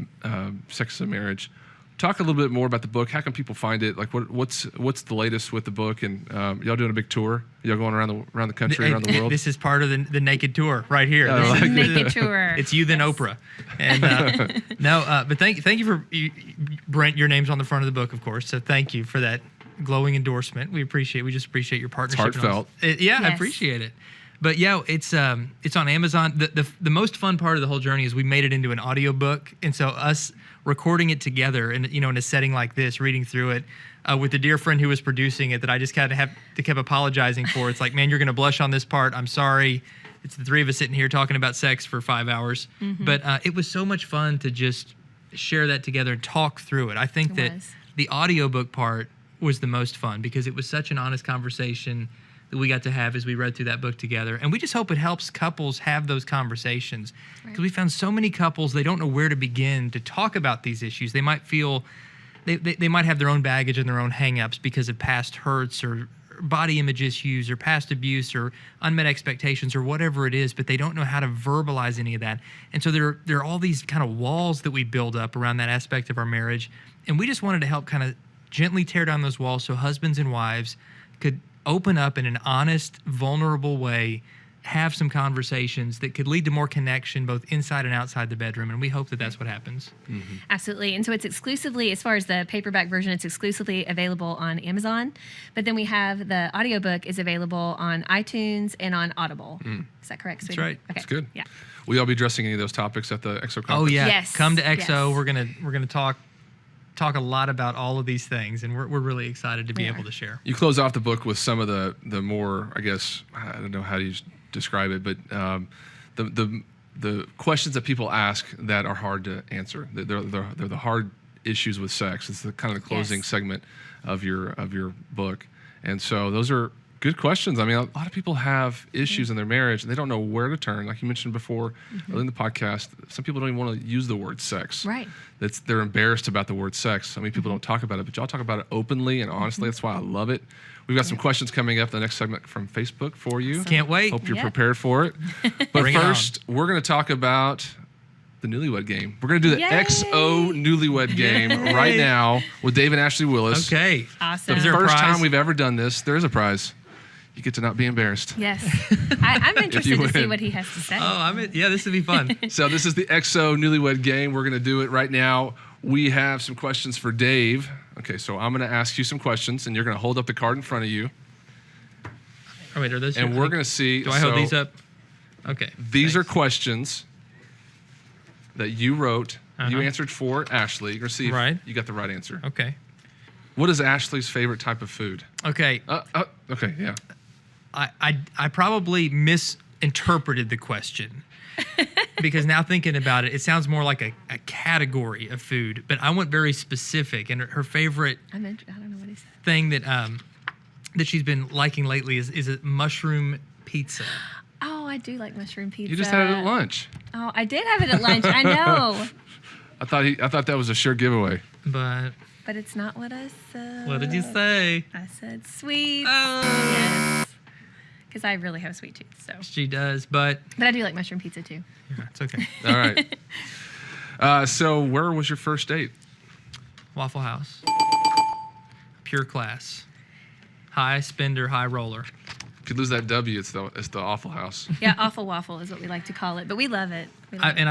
Speaker 2: Sex and Marriage. Talk a little bit more about the book. How can people find it? Like, what's the latest with the book? And y'all doing a big tour? Y'all going around the country, around the world?
Speaker 4: This is part of the Naked Tour right here.
Speaker 2: Oh,
Speaker 4: This is-
Speaker 5: Naked tour.
Speaker 4: It's you then Oprah. And but thank you for Brent. Your name's on the front of the book, of course. So thank you for that glowing endorsement. We just appreciate your partnership.
Speaker 2: It's heartfelt.
Speaker 4: I
Speaker 5: Yes.
Speaker 4: appreciate it. But yeah, it's on Amazon. The most fun part of the whole journey is we made it into an audiobook, and so us recording it together and in a setting like this, reading through it with the dear friend who was producing it that I just kind of kept apologizing for. It's like, man, you're going to blush on this part. I'm sorry. It's the three of us sitting here talking about sex for 5 hours.
Speaker 5: Mm-hmm.
Speaker 4: But it was so much fun to just share that together and talk through it. I think
Speaker 5: It
Speaker 4: that
Speaker 5: was.
Speaker 4: the audiobook part was the most fun because it was such an honest conversation that we got to have as we read through that book together. And we just hope it helps couples have those conversations. Because we found so many couples, they don't know where to begin to talk about these issues. They might feel, they might have their own baggage and their own hangups because of past hurts or body image issues or past abuse or unmet expectations or whatever it is, but they don't know how to verbalize any of that. And so there are all these kind of walls that we build up around that aspect of our marriage. And we just wanted to help kind of gently tear down those walls so husbands and wives could open up in an honest, vulnerable way, have some conversations that could lead to more connection both inside and outside the bedroom. And we hope that that's what happens.
Speaker 2: Mm-hmm.
Speaker 5: Absolutely. And so it's exclusively, as far as the paperback version, it's exclusively available on Amazon. But then we have the audiobook is available on iTunes and on Audible. Is that correct, sweetie?
Speaker 4: right.
Speaker 5: Okay.
Speaker 2: That's good.
Speaker 5: Yeah.
Speaker 2: Will y'all be addressing any of those topics at the XO conference?
Speaker 4: Oh yeah,
Speaker 5: Yes.
Speaker 4: come to XO.
Speaker 5: Yes.
Speaker 4: We're gonna talk a lot about all of these things, and we're really excited to be
Speaker 5: We
Speaker 4: able
Speaker 5: are.
Speaker 4: to share.
Speaker 2: You close off the book with some of the more, I guess, I don't know how you describe it, but the questions that people ask that are hard to answer. They're the hard issues with sex. It's the kind of the closing
Speaker 5: Yes.
Speaker 2: segment of your book, and so those are good questions. I mean, a lot of people have issues in their marriage and they don't know where to turn. Like you mentioned before early in the podcast, some people don't even want to use the word sex.
Speaker 5: Right.
Speaker 2: They're embarrassed about the word sex. I mean, people don't talk about it, but y'all talk about it openly and honestly. That's why I love it. We've got some questions coming up in the next segment from Facebook for you.
Speaker 4: Can't wait.
Speaker 2: Hope you're
Speaker 5: Yep.
Speaker 2: prepared for it. But
Speaker 4: Bring it
Speaker 2: first, we're going to talk about the newlywed game. We're going to do the
Speaker 5: Yay!
Speaker 2: XO newlywed game right now with Dave and Ashley Willis.
Speaker 4: Okay.
Speaker 5: Awesome.
Speaker 4: Is there a
Speaker 2: First
Speaker 4: prize?
Speaker 2: time we've ever done this. There is a prize. You get to not be embarrassed.
Speaker 5: Yes. I'm interested to see
Speaker 2: win.
Speaker 5: what he has to say.
Speaker 4: Oh, yeah, this would be fun.
Speaker 2: So this is the XO newlywed game. We're going to do it right now. We have some questions for Dave. Okay, so I'm going to ask you some questions, and you're going to hold up the card in front of you.
Speaker 4: Oh, wait, are those?
Speaker 2: And we're going to see.
Speaker 4: Do I hold these up? Okay.
Speaker 2: These are questions that you wrote. You
Speaker 4: Uh-huh.
Speaker 2: answered for Ashley. You're going to see if you got the right answer.
Speaker 4: Okay.
Speaker 2: What is Ashley's favorite type of food?
Speaker 4: Okay.
Speaker 2: Okay, yeah.
Speaker 4: I probably misinterpreted the question because now thinking about it, it sounds more like a category of food. But I went very specific, and her favorite
Speaker 5: I don't know what he said.
Speaker 4: thing that she's been liking lately is a mushroom pizza.
Speaker 5: Oh, I do like mushroom pizza.
Speaker 2: You just had it at lunch.
Speaker 5: Oh, I did have it at lunch. I know.
Speaker 2: I thought that was a sure giveaway.
Speaker 4: But
Speaker 5: But it's not what I said.
Speaker 4: what did you say?
Speaker 5: I said sweet.
Speaker 4: Oh.
Speaker 5: Yes. Because I really have a sweet tooth. So.
Speaker 4: She does, but
Speaker 5: But I do like mushroom pizza too.
Speaker 4: yeah, it's okay.
Speaker 2: All right. So where was your first date?
Speaker 4: Waffle House. Pure class. High spender, high roller.
Speaker 2: If you lose that W, it's the Awful House.
Speaker 5: Yeah, awful waffle is what we like to call it. But we love it. We love it.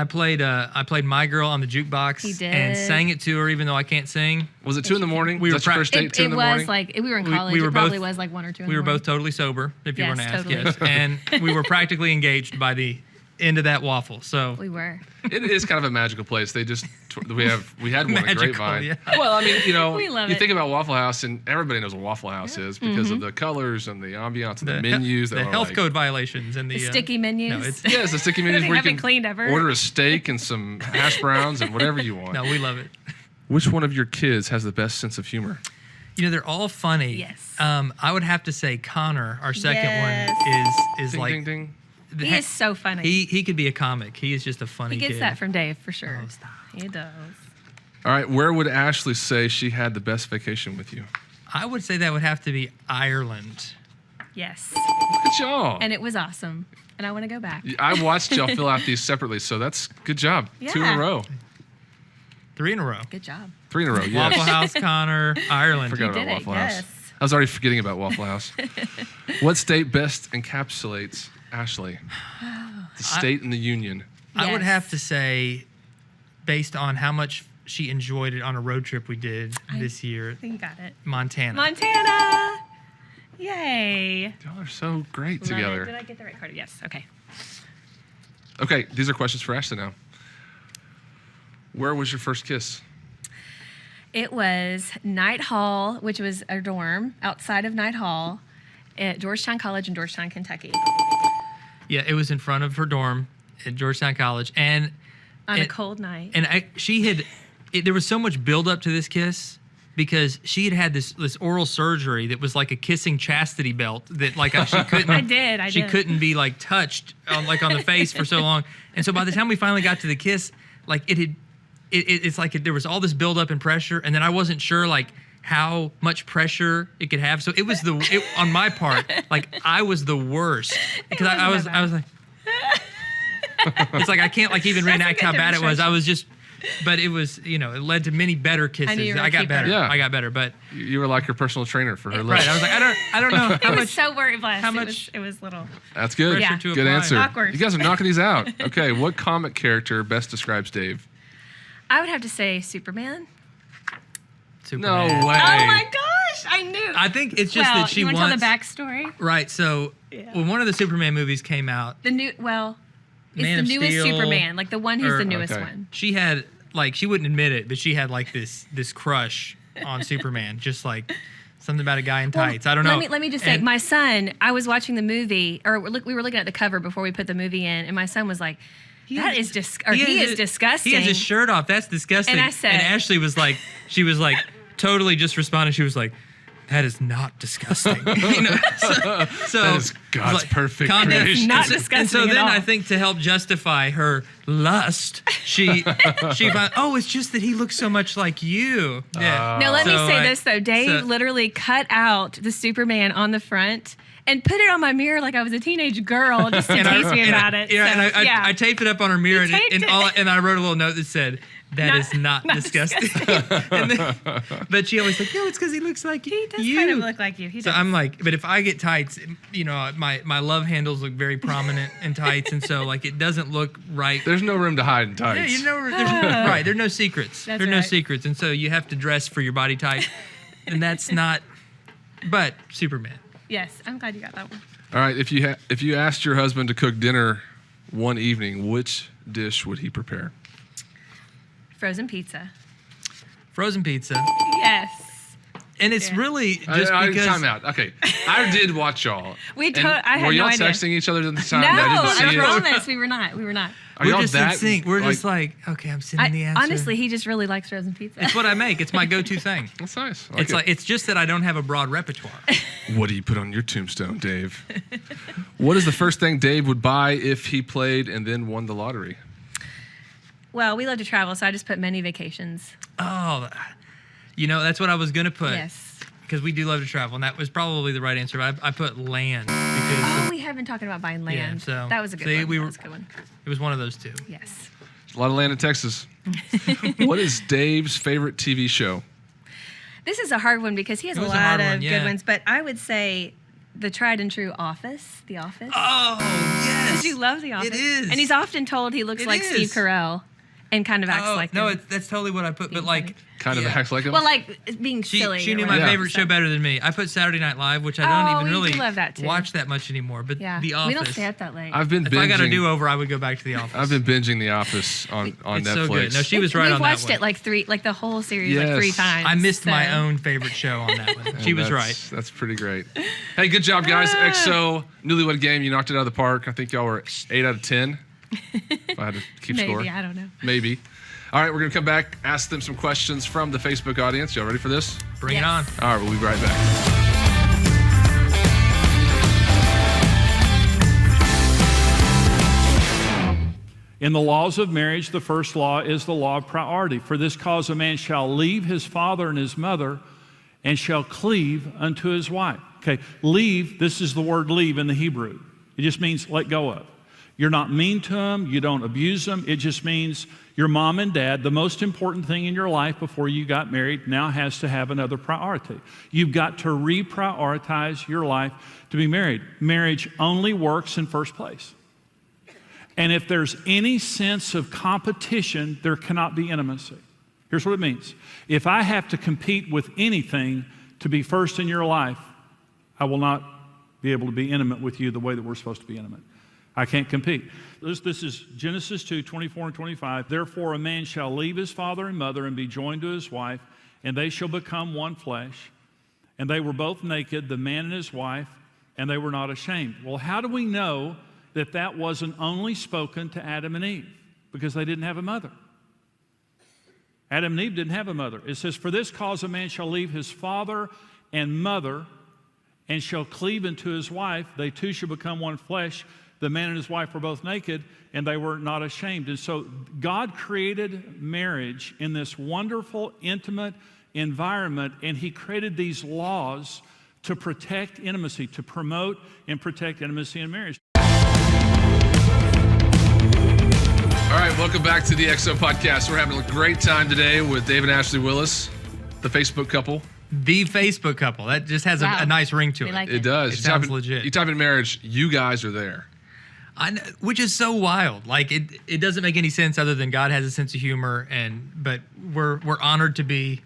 Speaker 4: I played My Girl on the jukebox.
Speaker 5: He did.
Speaker 4: And sang it to her even though I can't sing.
Speaker 2: Was it 2 in the morning?
Speaker 4: We were
Speaker 2: was that your first date? 2 in the
Speaker 5: was
Speaker 2: morning?
Speaker 5: like, we were in college.
Speaker 4: we were
Speaker 5: it probably
Speaker 4: both-
Speaker 5: was like 1 or 2 in
Speaker 4: We
Speaker 5: the
Speaker 4: were
Speaker 5: morning.
Speaker 4: both totally sober, if you
Speaker 5: Yes,
Speaker 4: want to ask.
Speaker 5: totally.
Speaker 4: Yes. And we were practically engaged by the end of that waffle. So
Speaker 5: We were.
Speaker 2: It is kind of a magical place. They just we had one at
Speaker 4: Magical,
Speaker 2: Grapevine.
Speaker 4: yeah.
Speaker 2: Well, I mean,
Speaker 5: We love
Speaker 2: you
Speaker 5: it.
Speaker 2: think about Waffle House, and everybody knows what Waffle House is because of the colors and the ambiance and the menus.
Speaker 4: the
Speaker 2: that are
Speaker 4: health
Speaker 2: like,
Speaker 4: code violations and the
Speaker 5: Sticky menus.
Speaker 4: No, it's
Speaker 2: Yeah, it's the sticky menus
Speaker 5: They
Speaker 2: where you
Speaker 5: haven't
Speaker 2: can
Speaker 5: cleaned ever.
Speaker 2: order a steak and some hash browns and whatever you want.
Speaker 4: no, we love it.
Speaker 2: Which one of your kids has the best sense of humor?
Speaker 4: You know, they're all funny.
Speaker 5: Yes.
Speaker 4: I would have to say Connor, our second
Speaker 5: Yes.
Speaker 4: one, is
Speaker 2: Ding,
Speaker 4: like
Speaker 2: ding, ding.
Speaker 5: He is so funny.
Speaker 4: He could be a comic. He is just a funny
Speaker 5: He gets
Speaker 4: kid.
Speaker 5: that from Dave for sure.
Speaker 4: Oh, stop.
Speaker 5: He does.
Speaker 2: All right, where would Ashley say she had the best vacation with you?
Speaker 4: I would say that would have to be Ireland.
Speaker 5: Yes.
Speaker 2: Good job.
Speaker 5: And it was awesome. And I want to go back.
Speaker 2: I watched y'all fill out these separately, so that's good job. 2 in a
Speaker 5: Yeah.
Speaker 2: row.
Speaker 4: 3 in a row.
Speaker 5: Good job.
Speaker 2: 3 in a row, yes.
Speaker 4: Waffle House, Connor, Ireland.
Speaker 2: Forgot about
Speaker 5: did it,
Speaker 2: Waffle House.
Speaker 5: yes.
Speaker 2: I was already forgetting about Waffle House. What state best encapsulates Ashley? The state and the union.
Speaker 4: I would
Speaker 5: Yes.
Speaker 4: have to say, based on how much she enjoyed it on a road trip we did this year,
Speaker 5: I think you got it.
Speaker 4: Montana.
Speaker 5: Montana. Yay.
Speaker 2: Y'all are so great
Speaker 5: Love it.
Speaker 2: together.
Speaker 5: Did I get the right card? Yes. Okay.
Speaker 2: Okay, these are questions for Ashley now. Where was your first kiss?
Speaker 5: It was Night Hall, which was a dorm outside of Night Hall at Georgetown College in Georgetown, Kentucky.
Speaker 4: Yeah, it was in front of her dorm at Georgetown College, and
Speaker 5: On a
Speaker 4: it-
Speaker 5: cold night.
Speaker 4: and there was so much build up to this kiss because she had this oral surgery that was like a kissing chastity belt that like she couldn't
Speaker 5: I did.
Speaker 4: she couldn't be like touched on the face for so long, and so by the time we finally got to the kiss, like it's like there was all this build up and pressure, and then I wasn't sure like how much pressure it could have, so it was on my part, like I was the worst because I was like it's like I can't like even
Speaker 5: That's a
Speaker 4: reenact
Speaker 5: good
Speaker 4: how bad it was. I
Speaker 5: demonstration.
Speaker 4: was just, but it was, it led to many better kisses.
Speaker 5: you were a
Speaker 4: I got
Speaker 5: keeper.
Speaker 4: better.
Speaker 2: Yeah.
Speaker 4: I got better, but
Speaker 2: You were like her personal trainer for her lips.
Speaker 4: right. I was like, I don't know
Speaker 5: It
Speaker 4: how
Speaker 5: was
Speaker 4: much.
Speaker 5: so very blessed.
Speaker 4: how
Speaker 5: It
Speaker 4: much-
Speaker 5: was- It was little.
Speaker 2: That's good.
Speaker 5: Pressure
Speaker 4: to
Speaker 2: Good
Speaker 4: apply.
Speaker 2: answer.
Speaker 5: Awkward.
Speaker 2: You guys are knocking these out. Okay, what comic character best describes Dave?
Speaker 5: I would have to say Superman.
Speaker 4: Superman.
Speaker 2: No way.
Speaker 5: Oh my gosh! I knew.
Speaker 4: I think it's just
Speaker 5: well,
Speaker 4: that she
Speaker 5: you want to
Speaker 4: wants.
Speaker 5: tell the backstory?
Speaker 4: Right. So when one of the Superman movies came out,
Speaker 5: The new, well, it's
Speaker 4: Man
Speaker 5: the
Speaker 4: of
Speaker 5: newest
Speaker 4: Steel,
Speaker 5: Superman, like the one who's
Speaker 4: or-
Speaker 5: the newest
Speaker 2: okay.
Speaker 5: one.
Speaker 4: she had like she wouldn't admit it, but she had like this crush on Superman, just like something about a guy in tights. I don't know.
Speaker 5: Let me just say,
Speaker 4: And-
Speaker 5: my son. I was watching the movie, or we were looking at the cover before we put the movie in, and my son was like, he is disgusting.
Speaker 4: He has his shirt off. That's disgusting.
Speaker 5: And I said-
Speaker 4: and Ashley was like, she was like, totally just responded. She was like, that is not disgusting. So
Speaker 2: That is God's perfect creation.
Speaker 5: Not
Speaker 4: And
Speaker 5: disgusting
Speaker 4: so
Speaker 5: at
Speaker 4: then
Speaker 5: all.
Speaker 4: I think to help justify her lust, she found, oh, it's just that he looks so much like you. Yeah.
Speaker 5: Now let me
Speaker 4: So
Speaker 5: say
Speaker 4: I-
Speaker 5: this though. Dave
Speaker 4: so-
Speaker 5: literally cut out the Superman on the front and put it on my mirror like I was a teenage girl just to tease me about it.
Speaker 4: Yeah,
Speaker 5: So,
Speaker 4: and I taped it up on her mirror, and I wrote a little note that said, "That is not disgusting." But she always like, "No, it's because he looks like
Speaker 3: He does
Speaker 4: you."
Speaker 3: kind of look like you. He
Speaker 4: So
Speaker 3: does.
Speaker 4: I'm like, but if I get tights, my love handles look very prominent in tights, and so like it doesn't look right.
Speaker 2: There's no room to hide in tights.
Speaker 4: Yeah, right. There's no secrets.
Speaker 5: That's
Speaker 4: There's no
Speaker 5: right.
Speaker 4: secrets, and so you have to dress for your body type, and that's not. But Superman.
Speaker 5: Yes, I'm glad you got that one.
Speaker 2: All right, if you asked your husband to cook dinner one evening, which dish would he prepare?
Speaker 5: Frozen pizza.
Speaker 4: Frozen pizza.
Speaker 5: Yes.
Speaker 4: And it's really just
Speaker 2: I
Speaker 4: because.
Speaker 2: time out. Okay, I did watch y'all.
Speaker 5: I
Speaker 2: And
Speaker 5: had
Speaker 2: were y'all
Speaker 5: no idea.
Speaker 2: texting each other at the time?
Speaker 5: No,
Speaker 2: I didn't see
Speaker 5: I
Speaker 2: it.
Speaker 5: promise we were not. We were not.
Speaker 2: Are
Speaker 4: We're
Speaker 2: y'all
Speaker 4: just
Speaker 2: that
Speaker 4: in sync. We're just like, okay, I'm sending the answer.
Speaker 5: Honestly, he just really likes frozen pizza.
Speaker 4: It's what I make. It's my go-to thing.
Speaker 2: That's nice. I
Speaker 4: It's
Speaker 2: it.
Speaker 4: like it's just that I don't have a broad repertoire.
Speaker 2: What do you put on your tombstone, Dave? What is the first thing Dave would buy if he played and then won the lottery?
Speaker 5: Well, we love to travel, so I just put many vacations.
Speaker 4: Oh, that's what I was gonna put.
Speaker 5: Yes.
Speaker 4: Because we do love to travel, and that was probably the right answer. But I put land because
Speaker 5: Oh, we have been talking about buying land.
Speaker 4: so
Speaker 5: that was a good
Speaker 4: see,
Speaker 5: one. That was a good one.
Speaker 4: it was one of those two.
Speaker 5: Yes.
Speaker 2: A lot of land in Texas. What is Dave's favorite TV show?
Speaker 5: This is a hard one because he has
Speaker 4: It
Speaker 5: a
Speaker 4: was a
Speaker 5: lot
Speaker 4: hard
Speaker 5: of
Speaker 4: one,
Speaker 5: good
Speaker 4: yeah.
Speaker 5: ones, but I would say the tried and true Office, The Office.
Speaker 4: Oh yes.
Speaker 5: Because you love The Office.
Speaker 4: It is.
Speaker 5: And he's often told he looks
Speaker 4: It
Speaker 5: like
Speaker 4: is.
Speaker 5: Steve Carell and kind of acts like
Speaker 4: no,
Speaker 5: him.
Speaker 4: that's totally what I put. But
Speaker 5: Being
Speaker 4: like,
Speaker 5: funny.
Speaker 2: Kind of
Speaker 4: yeah.
Speaker 2: acts like him.
Speaker 5: Well, like being silly.
Speaker 4: She
Speaker 5: or
Speaker 4: knew my
Speaker 5: whatever.
Speaker 4: favorite show better than me. I put Saturday Night Live, which I don't
Speaker 5: Oh,
Speaker 4: even
Speaker 5: we
Speaker 4: really
Speaker 5: do love that too.
Speaker 4: watch that much anymore. But
Speaker 5: Yeah.
Speaker 4: The Office.
Speaker 5: We don't stay up that late.
Speaker 2: I've been
Speaker 4: If I got a
Speaker 2: binging.
Speaker 4: do-over, I would go back to The Office.
Speaker 2: I've been binging The Office on
Speaker 4: It's
Speaker 2: Netflix.
Speaker 4: so good. No, she was right
Speaker 5: We've
Speaker 4: on that
Speaker 5: watched
Speaker 4: one.
Speaker 5: it like the whole series like
Speaker 2: Yes.
Speaker 5: 3 times.
Speaker 4: I missed
Speaker 5: so-
Speaker 4: my own favorite show on that one. She
Speaker 2: And
Speaker 4: was right.
Speaker 2: That's pretty great. Hey, good job, guys. XO Newlywed Game, you knocked it out of the park. I think y'all were 8 out of 10. If I had to keep
Speaker 5: Maybe,
Speaker 2: score.
Speaker 5: I don't know.
Speaker 2: Maybe. All right, we're going to come back, ask them some questions from the Facebook audience. Y'all ready for this?
Speaker 4: Bring it on.
Speaker 2: All right, we'll be right back.
Speaker 8: In the laws of marriage, the first law is the law of priority. For this cause, a man shall leave his father and his mother and shall cleave unto his wife. Okay, leave, this is the word leave in the Hebrew. It just means let go of. You're not mean to them, you don't abuse them. It just means your mom and dad, the most important thing in your life before you got married, now has to have another priority. You've got to reprioritize your life to be married. Marriage only works in first place. And if there's any sense of competition, there cannot be intimacy. Here's what it means. If I have to compete with anything to be first in your life, I will not be able to be intimate with you the way that we're supposed to be intimate. I can't compete. This is Genesis 2, 24 and 25. Therefore a man shall leave his father and mother and be joined to his wife, and they shall become one flesh. And they were both naked, the man and his wife, and they were not ashamed. Well, how do we know that that wasn't only spoken to Adam and Eve? Because they didn't have a mother. Adam and Eve didn't have a mother. It says, for this cause a man shall leave his father and mother and shall cleave unto his wife. They two shall become one flesh. The man and his wife were both naked, and they were not ashamed. And so God created marriage in this wonderful, intimate environment, and he created these laws to protect intimacy, to promote and protect intimacy in marriage.
Speaker 2: All right, welcome back to the XO Podcast. We're having a great time today with Dave and Ashley Willis, the Facebook couple.
Speaker 4: The Facebook couple. That just has
Speaker 5: Wow.
Speaker 4: a nice ring to
Speaker 5: We
Speaker 4: it.
Speaker 5: like
Speaker 2: It does.
Speaker 4: It
Speaker 2: You
Speaker 4: sounds
Speaker 2: type in-
Speaker 4: legit.
Speaker 2: You type in marriage, you guys are there.
Speaker 4: I know, which is so wild. Like it doesn't make any sense other than God has a sense of humor, but we're honored to be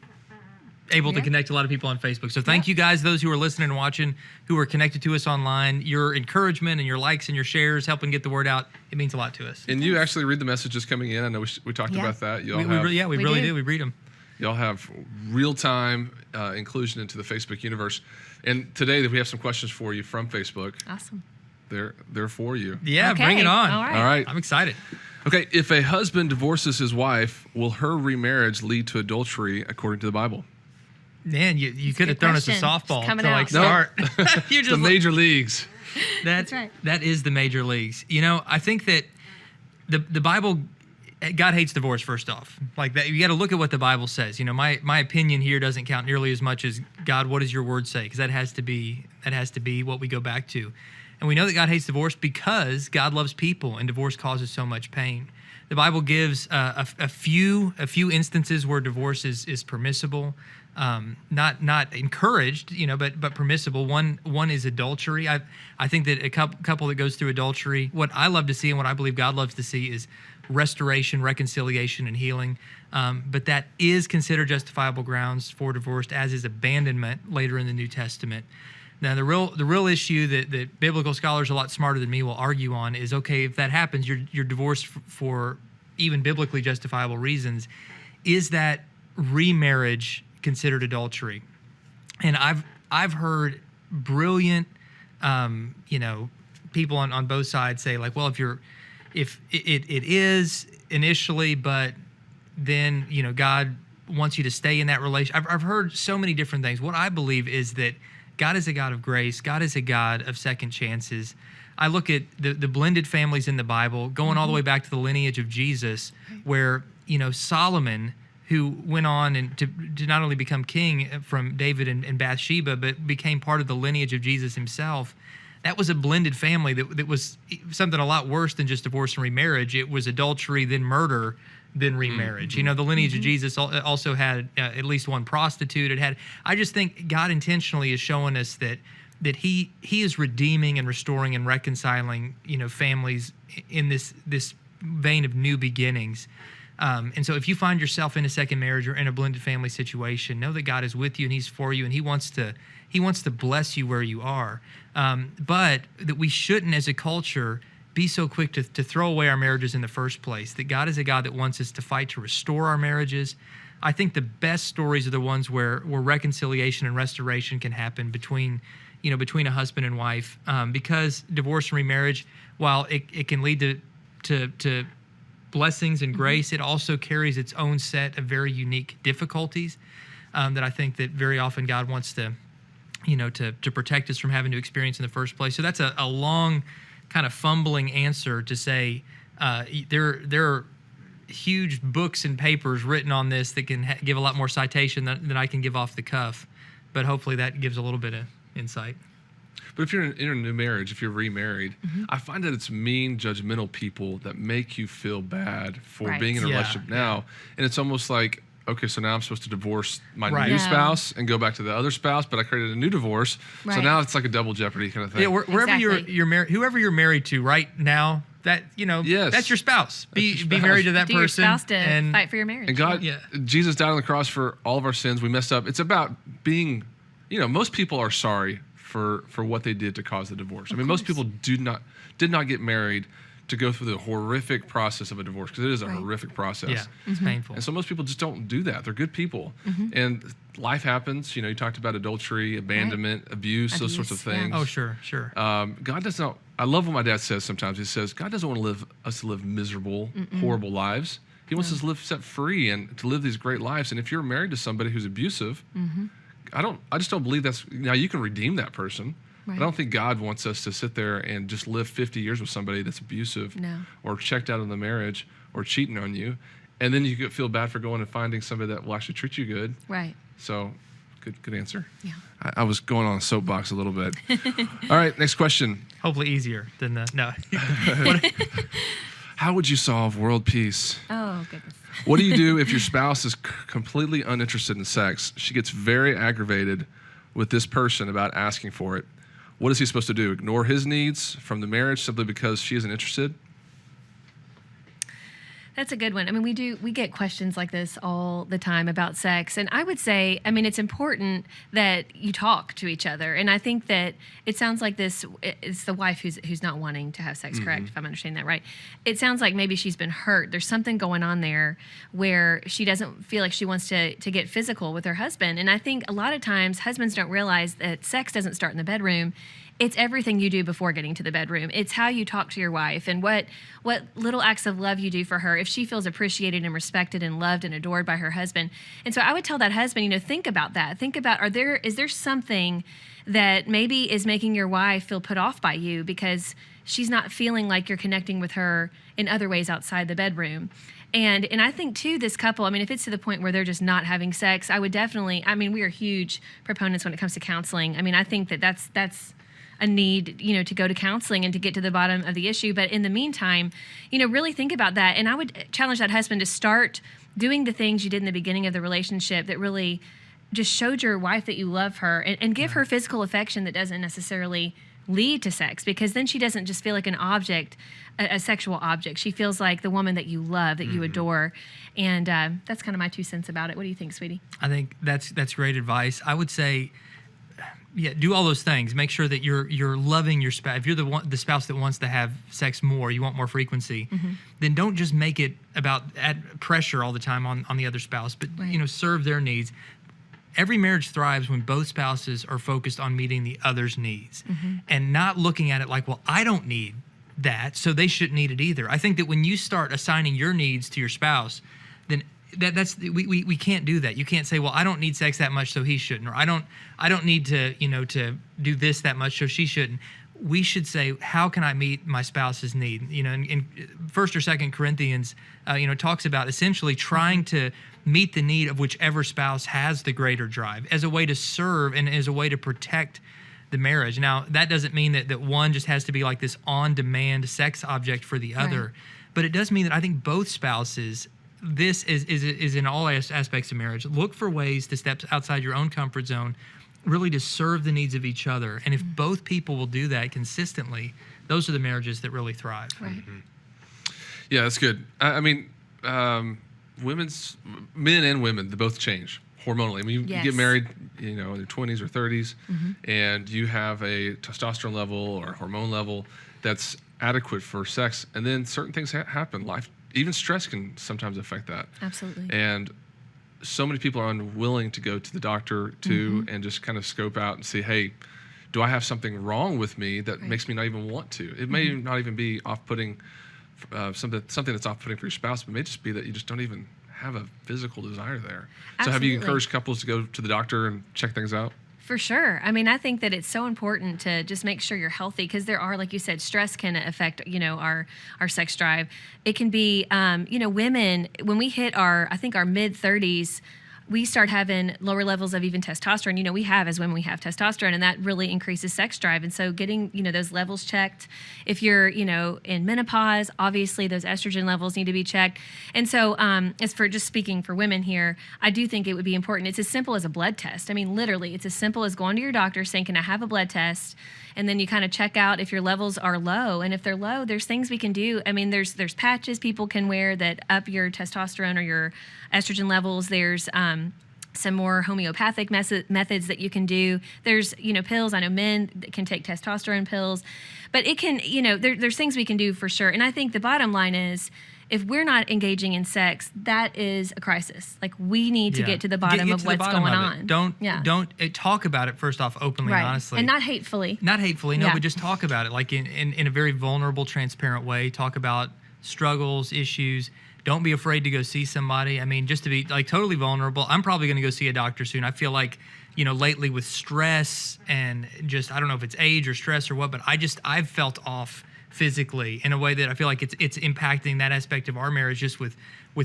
Speaker 4: able to connect a lot of people on Facebook. So thank you guys, those who are listening and watching, who are connected to us online. Your encouragement and your likes and your shares helping get the word out. It means a lot to us.
Speaker 2: And you actually read the messages coming in. I know we talked
Speaker 5: Yeah.
Speaker 2: about that.
Speaker 4: We really do. We read them.
Speaker 2: Y'all have real-time inclusion into the Facebook universe. And today we have some questions for you from Facebook.
Speaker 5: Awesome.
Speaker 2: They're for you.
Speaker 4: Yeah,
Speaker 5: Okay.
Speaker 4: bring it on.
Speaker 5: All right.
Speaker 2: All right.
Speaker 4: I'm excited.
Speaker 2: Okay, if a husband divorces his wife, will her remarriage lead to adultery according to the Bible?
Speaker 4: Man, you could have
Speaker 5: good
Speaker 4: thrown us a
Speaker 5: question.
Speaker 4: softball
Speaker 5: It's coming
Speaker 4: to
Speaker 5: out.
Speaker 4: start. You're
Speaker 2: The
Speaker 4: just
Speaker 2: major leagues.
Speaker 5: That's right.
Speaker 4: That is the major leagues. You know, I think that the Bible God hates divorce, first off. Like that, you got to look at what the Bible says. My opinion here doesn't count nearly as much as God. What does your word say? Because that has to be what we go back to. And we know that God hates divorce because God loves people, and divorce causes so much pain. The Bible gives a few instances where divorce is permissible, not encouraged, but permissible. One is adultery. I think that a couple that goes through adultery, what I love to see and what I believe God loves to see is restoration, reconciliation, and healing. But that is considered justifiable grounds for divorce, as is abandonment later in the New Testament. Now, the real issue that biblical scholars a lot smarter than me will argue on is, okay, if that happens, you're divorced for even biblically justifiable reasons. Is that remarriage considered adultery? And I've heard brilliant, people on both sides say, like, well, if it is initially, but then God wants you to stay in that relationship. I've heard so many different things. What I believe is that God is a God of grace. God is a God of second chances. I look at the blended families in the Bible, going all the way back to the lineage of Jesus, where Solomon, who went on and to not only become king from David and Bathsheba, but became part of the lineage of Jesus himself. That was a blended family that was something a lot worse than just divorce and remarriage. It was adultery, then murder, then remarriage. The lineage of Jesus also had at least one prostitute. I just think God intentionally is showing us that he is redeeming and restoring and reconciling families in this vein of new beginnings. And so if you find yourself in a second marriage or in a blended family situation, know that God is with you and he's for you, and he wants to bless you where you are. But that we shouldn't, as a culture, be so quick to throw away our marriages in the first place. That God is a God that wants us to fight to restore our marriages. I think the best stories are the ones where reconciliation and restoration can happen between a husband and wife. Because divorce and remarriage, while it can lead to blessings and grace, it also carries its own set of very unique difficulties that I think that very often God wants to protect us from having to experience in the first place. So that's a long kind of fumbling answer to say there are huge books and papers written on this that can give a lot more citation than I can give off the cuff, but hopefully that gives a little bit of insight.
Speaker 2: But if you're in a new marriage, if you're remarried, I find that it's mean, judgmental people that make you feel bad for being in a relationship now. And it's almost like, okay, so now I'm supposed to divorce my new spouse and go back to the other spouse, but I created a new divorce. Right. So now it's like a double jeopardy kind of thing.
Speaker 4: Yeah, wherever you're married, whoever you're married to right now, that that's your spouse. Be married to that person.
Speaker 5: Your spouse to fight for your marriage.
Speaker 2: And God, Jesus died on the cross for all of our sins. We messed up. It's about being, most people are sorry for what they did to cause the divorce. Most people did not get married to go through the horrific process of a divorce, because it is a horrific process.
Speaker 4: Yeah, it's painful.
Speaker 2: And so most people just don't do that. They're good people. And life happens. You talked about adultery, abandonment, abuse, those sorts of things.
Speaker 4: Oh, sure.
Speaker 2: God does not, I love what my dad says sometimes. He says, God doesn't want us to live miserable, horrible lives. He wants us to live set free and to live these great lives. And if you're married to somebody who's abusive, I just don't believe that's, now you can redeem that person. Right. I don't think God wants us to sit there and just live 50 years with somebody that's abusive or checked out in the marriage or cheating on you. And then you feel bad for going and finding somebody that will actually treat you good.
Speaker 5: Right.
Speaker 2: So good answer.
Speaker 5: Yeah.
Speaker 2: I was going on a soapbox a little bit. All right, next question.
Speaker 4: Hopefully easier than no.
Speaker 2: How would you solve world peace?
Speaker 5: Oh, goodness.
Speaker 2: What do you do if your spouse is completely uninterested in sex? She gets very aggravated with this person about asking for it. What is he supposed to do? Ignore his needs from the marriage simply because she isn't interested?
Speaker 5: That's a good one. we get questions like this all the time about sex. And I would say, it's important that you talk to each other. And I think that it sounds like it's the wife who's not wanting to have sex, correct? If I'm understanding that right. It sounds like maybe she's been hurt. There's something going on there where she doesn't feel like she wants to get physical with her husband. And I think a lot of times husbands don't realize that sex doesn't start in the bedroom. It's everything you do before getting to the bedroom. It's how you talk to your wife and what little acts of love you do for her if she feels appreciated and respected and loved and adored by her husband. And so I would tell that husband, think about that. Think about, is there something that maybe is making your wife feel put off by you because she's not feeling like you're connecting with her in other ways outside the bedroom. And I think, too, this couple, I mean, if it's to the point where they're just not having sex, I would definitely, I mean, we are huge proponents when it comes to counseling. I mean, I think that that's a need, you know, to go to counseling and to get to the bottom of the issue. But in the meantime, you know, really think about that. And I would challenge that husband to start doing the things you did in the beginning of the relationship that really just showed your wife that you love her, and give her physical affection that doesn't necessarily lead to sex, because then she doesn't just feel like an object, a sexual object. She feels like the woman that you love, that you adore. And that's kind of my 2 cents about it. What do you think, sweetie?
Speaker 4: I think that's great advice. I would say, yeah, do all those things. Make sure that you're loving your spouse. If you're the spouse that wants to have sex more, you want more frequency, then don't just make it about add pressure all the time on the other spouse, but you know, serve their needs. Every marriage thrives when both spouses are focused on meeting the other's needs and not looking at it like, well, I don't need that, so they shouldn't need it either. I think that when you start assigning your needs to your spouse, then we can't do that. You can't say, well, I don't need sex that much, so he shouldn't, or I don't need to, you know, to do this that much, so she shouldn't. We should say, how can I meet my spouse's need? You know, in 1 or 2 Corinthians, you know, talks about essentially trying to meet the need of whichever spouse has the greater drive as a way to serve and as a way to protect the marriage. Now, that doesn't mean that one just has to be like this on-demand sex object for the other, but it does mean that I think both spouses, this is in all aspects of marriage, look for ways to step outside your own comfort zone, really to serve the needs of each other. And if both people will do that consistently, those are the marriages that really thrive.
Speaker 5: Right.
Speaker 2: Yeah, that's good. I mean, men and women, they both change hormonally. I mean, you get married, you know, in your 20s or 30s, and you have a testosterone level or hormone level that's adequate for sex, and then certain things happen. Life, even stress can sometimes affect that.
Speaker 5: Absolutely.
Speaker 2: And so many people are unwilling to go to the doctor and just kind of scope out and see, hey, do I have something wrong with me that makes me not even want to? It may not even be off-putting, something that's off-putting for your spouse, but it may just be that you just don't even have a physical desire there.
Speaker 5: Absolutely.
Speaker 2: So have you encouraged couples to go to the doctor and check things out?
Speaker 5: For sure. I mean, I think that it's so important to just make sure you're healthy, because there are, like you said, stress can affect, you know, our sex drive. It can be, you know, women, when we hit our mid-30s, we start having lower levels of even testosterone. You know, we have, as women, we have testosterone, and that really increases sex drive. And so getting, you know, those levels checked. If you're, you know, in menopause, obviously those estrogen levels need to be checked. And so as for just speaking for women here, I do think it would be important. It's as simple as a blood test. I mean, literally, it's as simple as going to your doctor saying, can I have a blood test? And then you kind of check out if your levels are low. And if they're low, there's things we can do. I mean, there's patches people can wear that up your testosterone or your estrogen levels. There's some more homeopathic methods that you can do. There's, you know, pills. I know men that can take testosterone pills. But it can, you know, there's things we can do for sure. And I think the bottom line is, if we're not engaging in sex, that is a crisis. Like, we need to get to the bottom of what's going on.
Speaker 4: Don't talk about it first off openly and honestly.
Speaker 5: And not hatefully.
Speaker 4: Not hatefully, no, but just talk about it like in a very vulnerable, transparent way. Talk about struggles, issues. Don't be afraid to go see somebody. I mean, just to be like totally vulnerable. I'm probably going to go see a doctor soon. I feel like, you know, lately with stress and just, I don't know if it's age or stress or what, but I've felt off physically in a way that I feel like it's impacting that aspect of our marriage, just with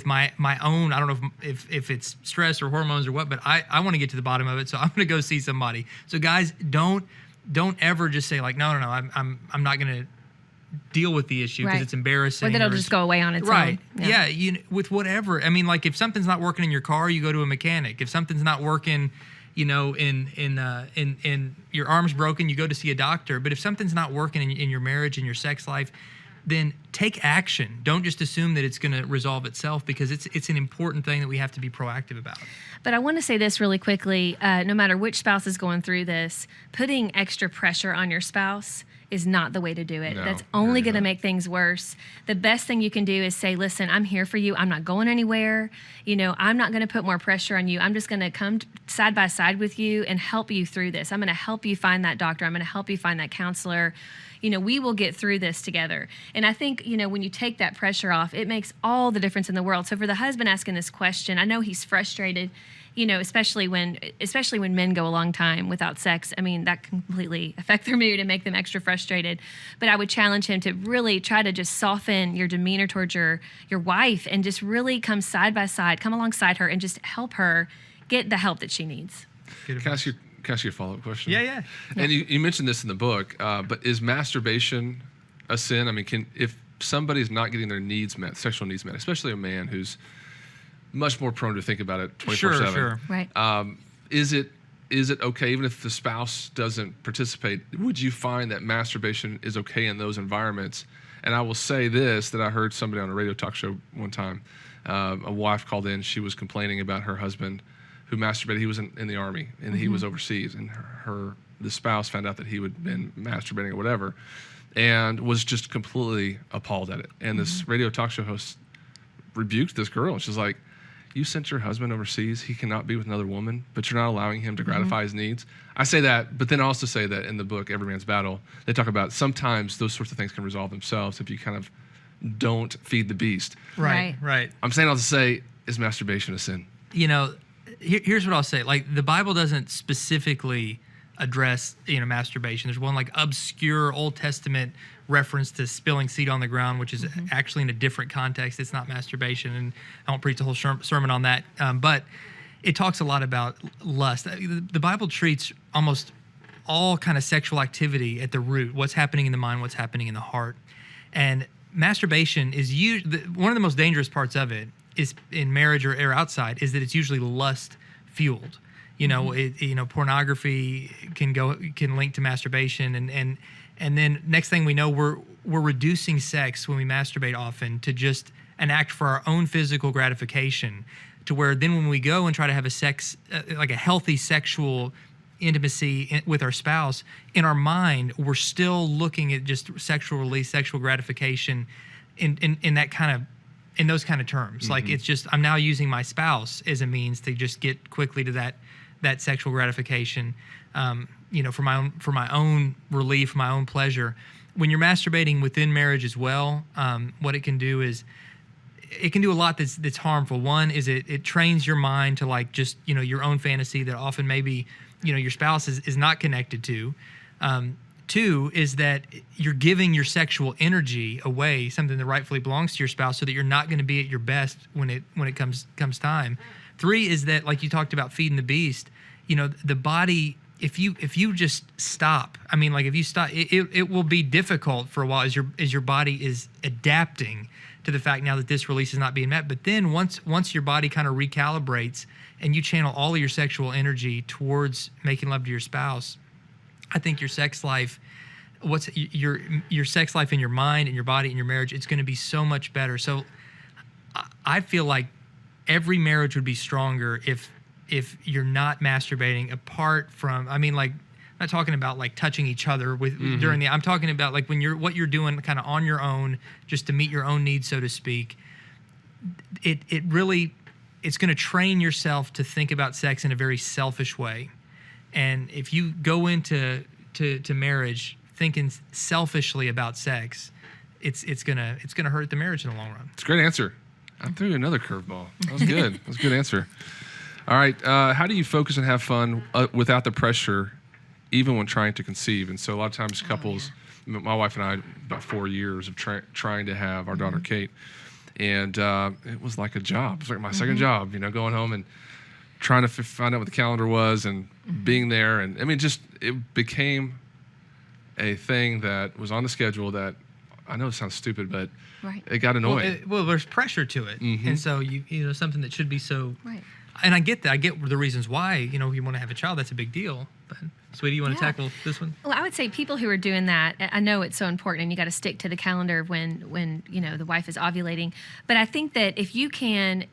Speaker 4: my own, I don't know if it's stress or hormones or what, but I want to get to the bottom of it, so I'm going to go see somebody. So guys, don't ever just say like, no, I'm not going to deal with the issue because it's embarrassing.
Speaker 5: Or that it'll just go away on its own.
Speaker 4: Right. Yeah. With whatever. I mean, like if something's not working in your car, you go to a mechanic. If something's not working, you know, in your arm's broken, you go to see a doctor. But if something's not working in your marriage and your sex life, then take action. Don't just assume that it's going to resolve itself, because it's an important thing that we have to be proactive about.
Speaker 5: But I want to say this really quickly. No matter which spouse is going through this, putting extra pressure on your spouse is not the way to do it.
Speaker 2: No,
Speaker 5: that's only going to make things worse. The best thing you can do is say, listen, I'm here for you. I'm not going anywhere. You know, I'm not going to put more pressure on you. I'm just going to come side by side with you and help you through this. I'm going to help you find that doctor. I'm going to help you find that counselor. we will get through this together. And I think, when you take that pressure off, it makes all the difference in the world. So for the husband asking this question, I know he's frustrated, especially when men go a long time without sex. I mean, that can completely affect their mood and make them extra frustrated. But I would challenge him to really try to just soften your demeanor towards your wife and just really come side by side, come alongside her and just help her get the help that she needs.
Speaker 2: Can I ask you a follow-up question?
Speaker 4: Yeah.
Speaker 2: And you mentioned this in the book, but is masturbation a sin? I mean, if somebody's not getting their needs met, sexual needs met, especially a man who's much more prone to think about it 24/7.
Speaker 4: Sure.
Speaker 5: Right.
Speaker 2: Is it okay, even if the spouse doesn't participate, would you find that masturbation is okay in those environments? And I will say this, that I heard somebody on a radio talk show one time, a wife called in, she was complaining about her husband who masturbated. He was in the Army, and he was overseas, and the spouse found out that he had been masturbating or whatever, and was just completely appalled at it. And this radio talk show host rebuked this girl, and she's like, you sent your husband overseas, he cannot be with another woman, but you're not allowing him to gratify his needs. I say that, but then I also say that in the book, Every Man's Battle, they talk about sometimes those sorts of things can resolve themselves if you kind of don't feed the beast.
Speaker 4: Right.
Speaker 2: I'm saying all to say, is masturbation a sin?
Speaker 4: Here's what I'll say. Like, the Bible doesn't specifically address, masturbation. There's one like obscure Old Testament reference to spilling seed on the ground, which is actually in a different context. It's not masturbation, and I won't preach the whole sermon on that. But it talks a lot about lust. The Bible treats almost all kind of sexual activity at the root. What's happening in the mind, what's happening in the heart. And masturbation is one of the most dangerous parts of it is in marriage or outside is that it's usually lust fueled. Pornography can link to masturbation, and then next thing we know, we're reducing sex when we masturbate often to just an act for our own physical gratification, to where then when we go and try to have like a healthy sexual intimacy with our spouse, in our mind we're still looking at just sexual release, sexual gratification, in that kind of. In those kind of terms, like it's just I'm now using my spouse as a means to just get quickly to that sexual gratification, for my own relief, my own pleasure. When you're masturbating within marriage as well, what it can do is it can do a lot that's harmful. One is it trains your mind to like just your own fantasy that often maybe your spouse is not connected to. Two is that you're giving your sexual energy away, something that rightfully belongs to your spouse, so that you're not going to be at your best when it comes time. Three is that, like you talked about feeding the beast, the body, if you just stop, I mean, like if you stop, it will be difficult for a while as your body is adapting to the fact now that this release is not being met. But then once your body kind of recalibrates and you channel all of your sexual energy towards making love to your spouse, I think your sex life, your sex life in your mind and your body and your marriage, it's going to be so much better. So I feel like every marriage would be stronger if you're not masturbating apart from, I mean, like, I'm not talking about like touching each other during I'm talking about like when what you're doing kind of on your own, just to meet your own needs, so to speak. It's going to train yourself to think about sex in a very selfish way. And if you go into marriage thinking selfishly about sex, it's gonna hurt the marriage in the long run.
Speaker 2: It's a great answer. I threw you another curveball. That was good. That was a good answer. All right. How do you focus and have fun without the pressure, even when trying to conceive? And so a lot of times couples, my wife and I, about 4 years of trying to have our daughter Kate, and it was like a job. It was like my second job. Going home and trying to find out what the calendar was and being there. And I mean, it became a thing that was on the schedule that, I know it sounds stupid, but it got annoying.
Speaker 4: Well, there's pressure to it. And so something that should be so,
Speaker 5: right.
Speaker 4: And I get that. I get the reasons why, you want to have a child, that's a big deal. But sweetie, you want to tackle this one?
Speaker 5: Well, I would say people who are doing that, I know it's so important and you got to stick to the calendar of when the wife is ovulating. But I think that if you can,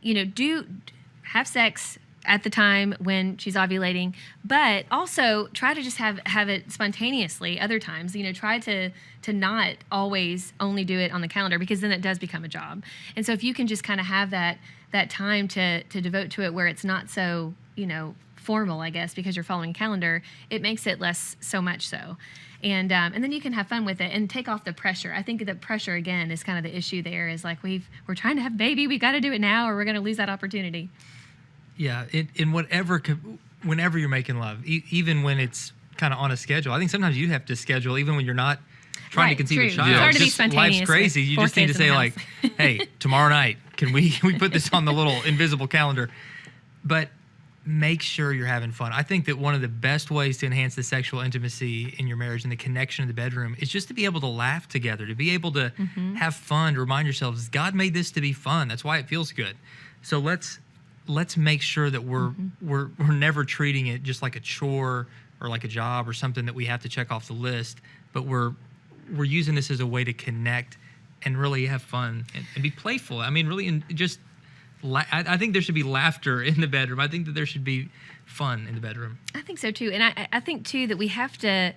Speaker 5: have sex at the time when she's ovulating, but also try to just have it spontaneously other times. Try to not always only do it on the calendar, because then it does become a job. And so if you can just kind of have that time to devote to it where it's not so, formal, I guess, because you're following a calendar, it makes it less so much so. and then you can have fun with it and take off the pressure. I think the pressure again is kind of the issue there. Is like we're trying to have a baby, we got to do it now, or we're going to lose that opportunity.
Speaker 4: Yeah, whenever you're making love, even when it's kind of on a schedule. I think sometimes you have to schedule even when you're not trying to conceive a child.
Speaker 5: It's hard to be
Speaker 4: Just
Speaker 5: spontaneous.
Speaker 4: Life's crazy. You just need to say like, hey, tomorrow night, can we put this on the little invisible calendar? But make sure you're having fun. I think that one of the best ways to enhance the sexual intimacy in your marriage and the connection in the bedroom is just to be able to laugh together, to be able to have fun, to remind yourselves, God made this to be fun. That's why it feels good. So let's make sure that we're never treating it just like a chore or like a job or something that we have to check off the list, but we're using this as a way to connect and really have fun and be playful. I mean, really, I think there should be laughter in the bedroom. I think that there should be fun in the bedroom.
Speaker 5: I think so too, and I think too that we have to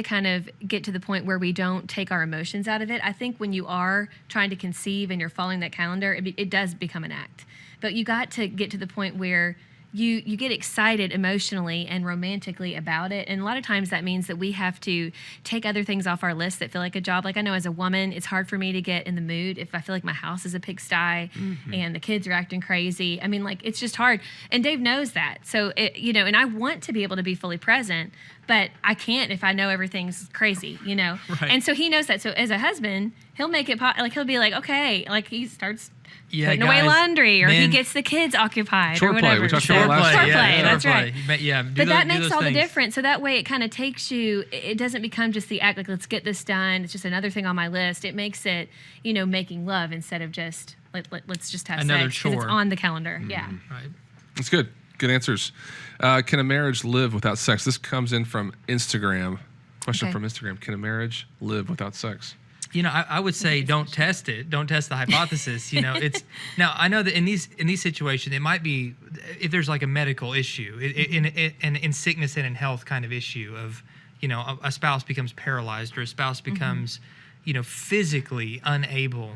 Speaker 5: kind of get to the point where we don't take our emotions out of it. I think when you are trying to conceive and you're following that calendar, it does become an act. But you got to get to the point where you get excited emotionally and romantically about it. And a lot of times that means that we have to take other things off our list that feel like a job. Like I know as a woman, it's hard for me to get in the mood if I feel like my house is a pigsty and the kids are acting crazy. I mean, like it's just hard. And Dave knows that. So, and I want to be able to be fully present, but I can't if I know everything's crazy, Right. And so he knows that. So as a husband, he'll make it he'll be like, okay, like he starts putting away laundry, or he gets the kids occupied, or whatever.
Speaker 2: We talked about last
Speaker 5: Short
Speaker 2: time.
Speaker 5: play, that's right.
Speaker 4: But
Speaker 5: that makes all the difference. So that way it kind of takes you, it doesn't become just the act, like let's get this done. It's just another thing on my list. It makes it, making love instead of just, let's just have
Speaker 4: another
Speaker 5: sex. Because it's on the calendar. Yeah.
Speaker 4: Right.
Speaker 2: That's good. Good answers. Can a marriage live without sex? This comes in from Instagram. Question from Instagram. Can a marriage live without sex?
Speaker 4: I would say don't test it. Don't test the hypothesis. It's now I know that in these situations it might be if there's like a medical issue, in sickness and in health kind of issue of a spouse becomes paralyzed or a spouse becomes physically unable,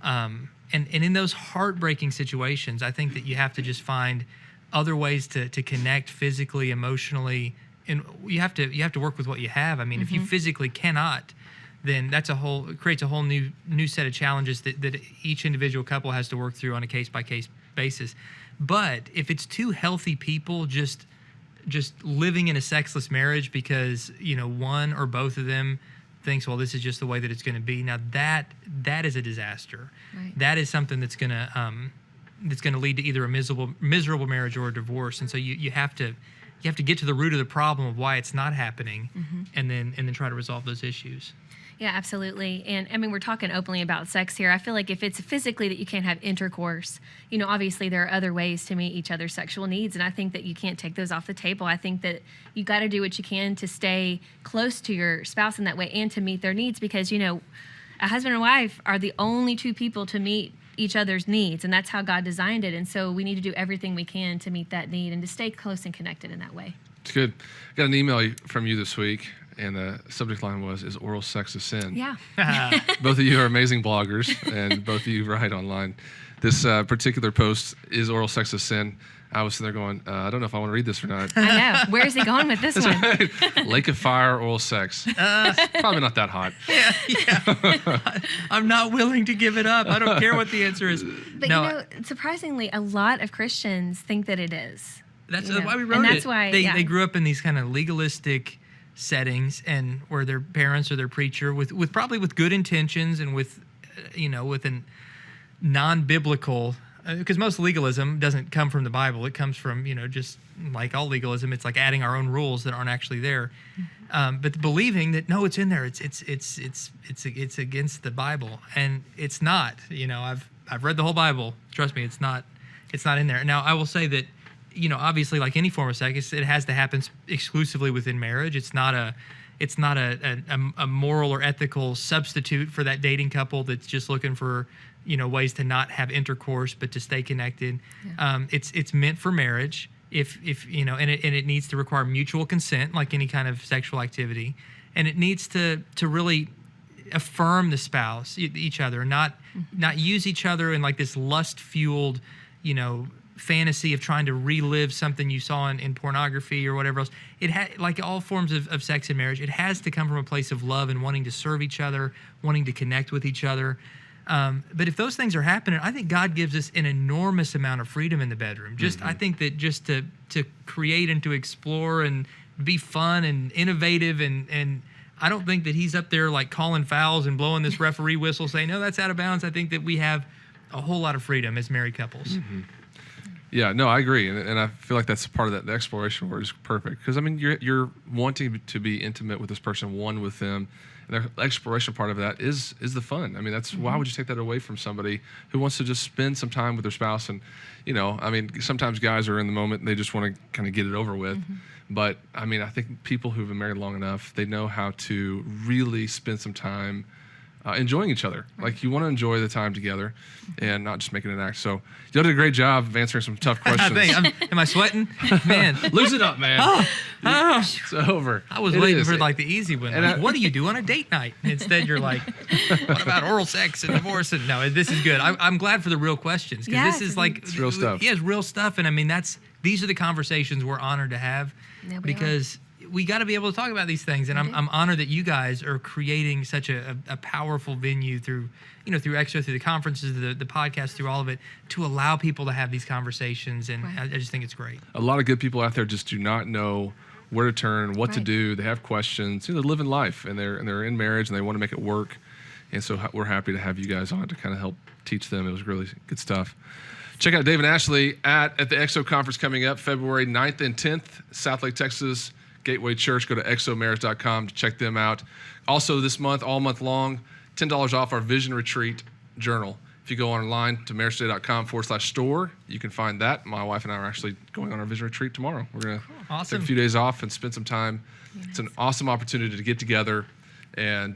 Speaker 4: and in those heartbreaking situations, I think that you have to just find other ways to connect physically, emotionally, and you have to work with what you have. I mean, if you physically cannot, then that's creates a whole new set of challenges that each individual couple has to work through on a case-by-case basis. But if it's two healthy people just living in a sexless marriage because, one or both of them thinks, well, this is just the way that it's going to be, now that is a disaster. Right. That is something that's going to lead to either a miserable marriage or a divorce. And so you have to get to the root of the problem of why it's not happening, and then try to resolve those issues.
Speaker 5: Yeah, absolutely. And I mean, we're talking openly about sex here. I feel like if it's physically that you can't have intercourse, obviously there are other ways to meet each other's sexual needs. And I think that you can't take those off the table. I think that you got to do what you can to stay close to your spouse in that way and to meet their needs, because, a husband and wife are the only two people to meet each other's needs, and that's how God designed it. And so we need to do everything we can to meet that need and to stay close and connected in that way.
Speaker 2: It's good. I got an email from you this week, and the subject line was, "Is oral sex a sin?"
Speaker 5: Yeah.
Speaker 2: Both of you are amazing bloggers, and both of you write online. This particular post, "Is oral sex a sin?" I was sitting there going, I don't know if I want to read this or not.
Speaker 5: I know. Where's he going with this one?
Speaker 2: Right. Lake of Fire, oral sex. Probably not that hot.
Speaker 4: Yeah. I'm not willing to give it up. I don't care what the answer is.
Speaker 5: But surprisingly, a lot of Christians think that it is.
Speaker 4: That's why we wrote it.
Speaker 5: And that's why
Speaker 4: they grew up in these kind of legalistic settings, and where their parents or their preacher with probably with good intentions and with a non-biblical, because most legalism doesn't come from the Bible. It comes from just like all legalism, it's like adding our own rules that aren't actually there. But believing that no, it's in there. It's against the Bible, and it's not. I've read the whole Bible. Trust me, it's not in there. Now I will say that obviously, like any form of sex, it has to happen exclusively within marriage. It's not a moral or ethical substitute for that dating couple that's just looking for ways to not have intercourse but to stay connected. Yeah. It's meant for marriage. If and it needs to require mutual consent, like any kind of sexual activity, and it needs to really affirm the spouse, each other, not use each other in like this lust fueled fantasy of trying to relive something you saw in pornography or whatever else. Like all forms of sex in marriage, it has to come from a place of love and wanting to serve each other, wanting to connect with each other. But if those things are happening, I think God gives us an enormous amount of freedom in the bedroom. I think that just to create and to explore and be fun and innovative, and I don't think that he's up there like calling fouls and blowing this referee whistle saying, no, that's out of bounds. I think that we have a whole lot of freedom as married couples.
Speaker 2: Mm-hmm. Yeah, no, I agree, and I feel like that's part of that. The exploration word is perfect, because I mean, you're wanting to be intimate with this person, one with them, and the exploration part of that is the fun. I mean, that's why would you take that away from somebody who wants to just spend some time with their spouse? And I mean, sometimes guys are in the moment and they just want to kind of get it over with. But I mean, I think people who've been married long enough, they know how to really spend some time enjoying each other. Like, you want to enjoy the time together and not just making an act. So you did a great job of answering some tough questions.
Speaker 4: Am I sweating? Man.
Speaker 2: Loosen up, man. It's over.
Speaker 4: I was waiting for like the easy one. Like, what do you do on a date night? Instead, you're like, what about oral sex and divorce? And no, this is good. I'm glad for the real questions, because this is like,
Speaker 2: it's real stuff.
Speaker 4: Yeah, it's real stuff. And I mean, these are the conversations we're honored to have, because we got to be able to talk about these things, and I'm honored that you guys are creating such a powerful venue through EXO, through the conferences, the podcast, through all of it, to allow people to have these conversations, and I just think it's great.
Speaker 2: A lot of good people out there just do not know where to turn, what to do. They have questions. They're living life, and they're in marriage, and they want to make it work. And so we're happy to have you guys on to kind of help teach them. It was really good stuff. Check out Dave and Ashley at the EXO conference coming up February 9th and 10th, South Lake, Texas. Gateway Church. Go to exomarriage.com to check them out. Also this month, all month long, $10 off our Vision Retreat journal. If you go online to marriagetoday.com/store, you can find that. My wife and I are actually going on our Vision Retreat tomorrow. We're going to take a few days off and spend some time. It's an awesome opportunity to get together and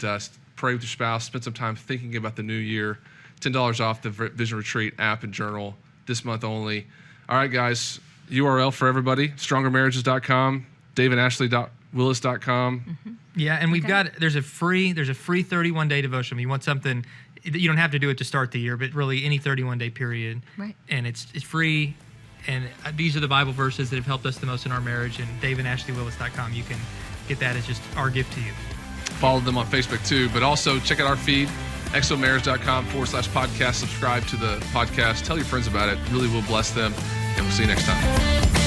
Speaker 2: pray with your spouse, spend some time thinking about the new year. $10 off the Vision Retreat app and journal this month only. All right, guys, URL for everybody, strongermarriages.com. daveandashley.willis.com.
Speaker 4: Yeah, and there's a free 31-day devotional. You want something, you don't have to do it to start the year, but really any 31-day period. Right. And it's free, and these are the Bible verses that have helped us the most in our marriage, and daveandashley.willis.com. You can get that as just our gift to you.
Speaker 2: Follow them on Facebook too, but also check out our feed, exomarriage.com/podcast. Subscribe to the podcast. Tell your friends about it. Really will bless them, and we'll see you next time.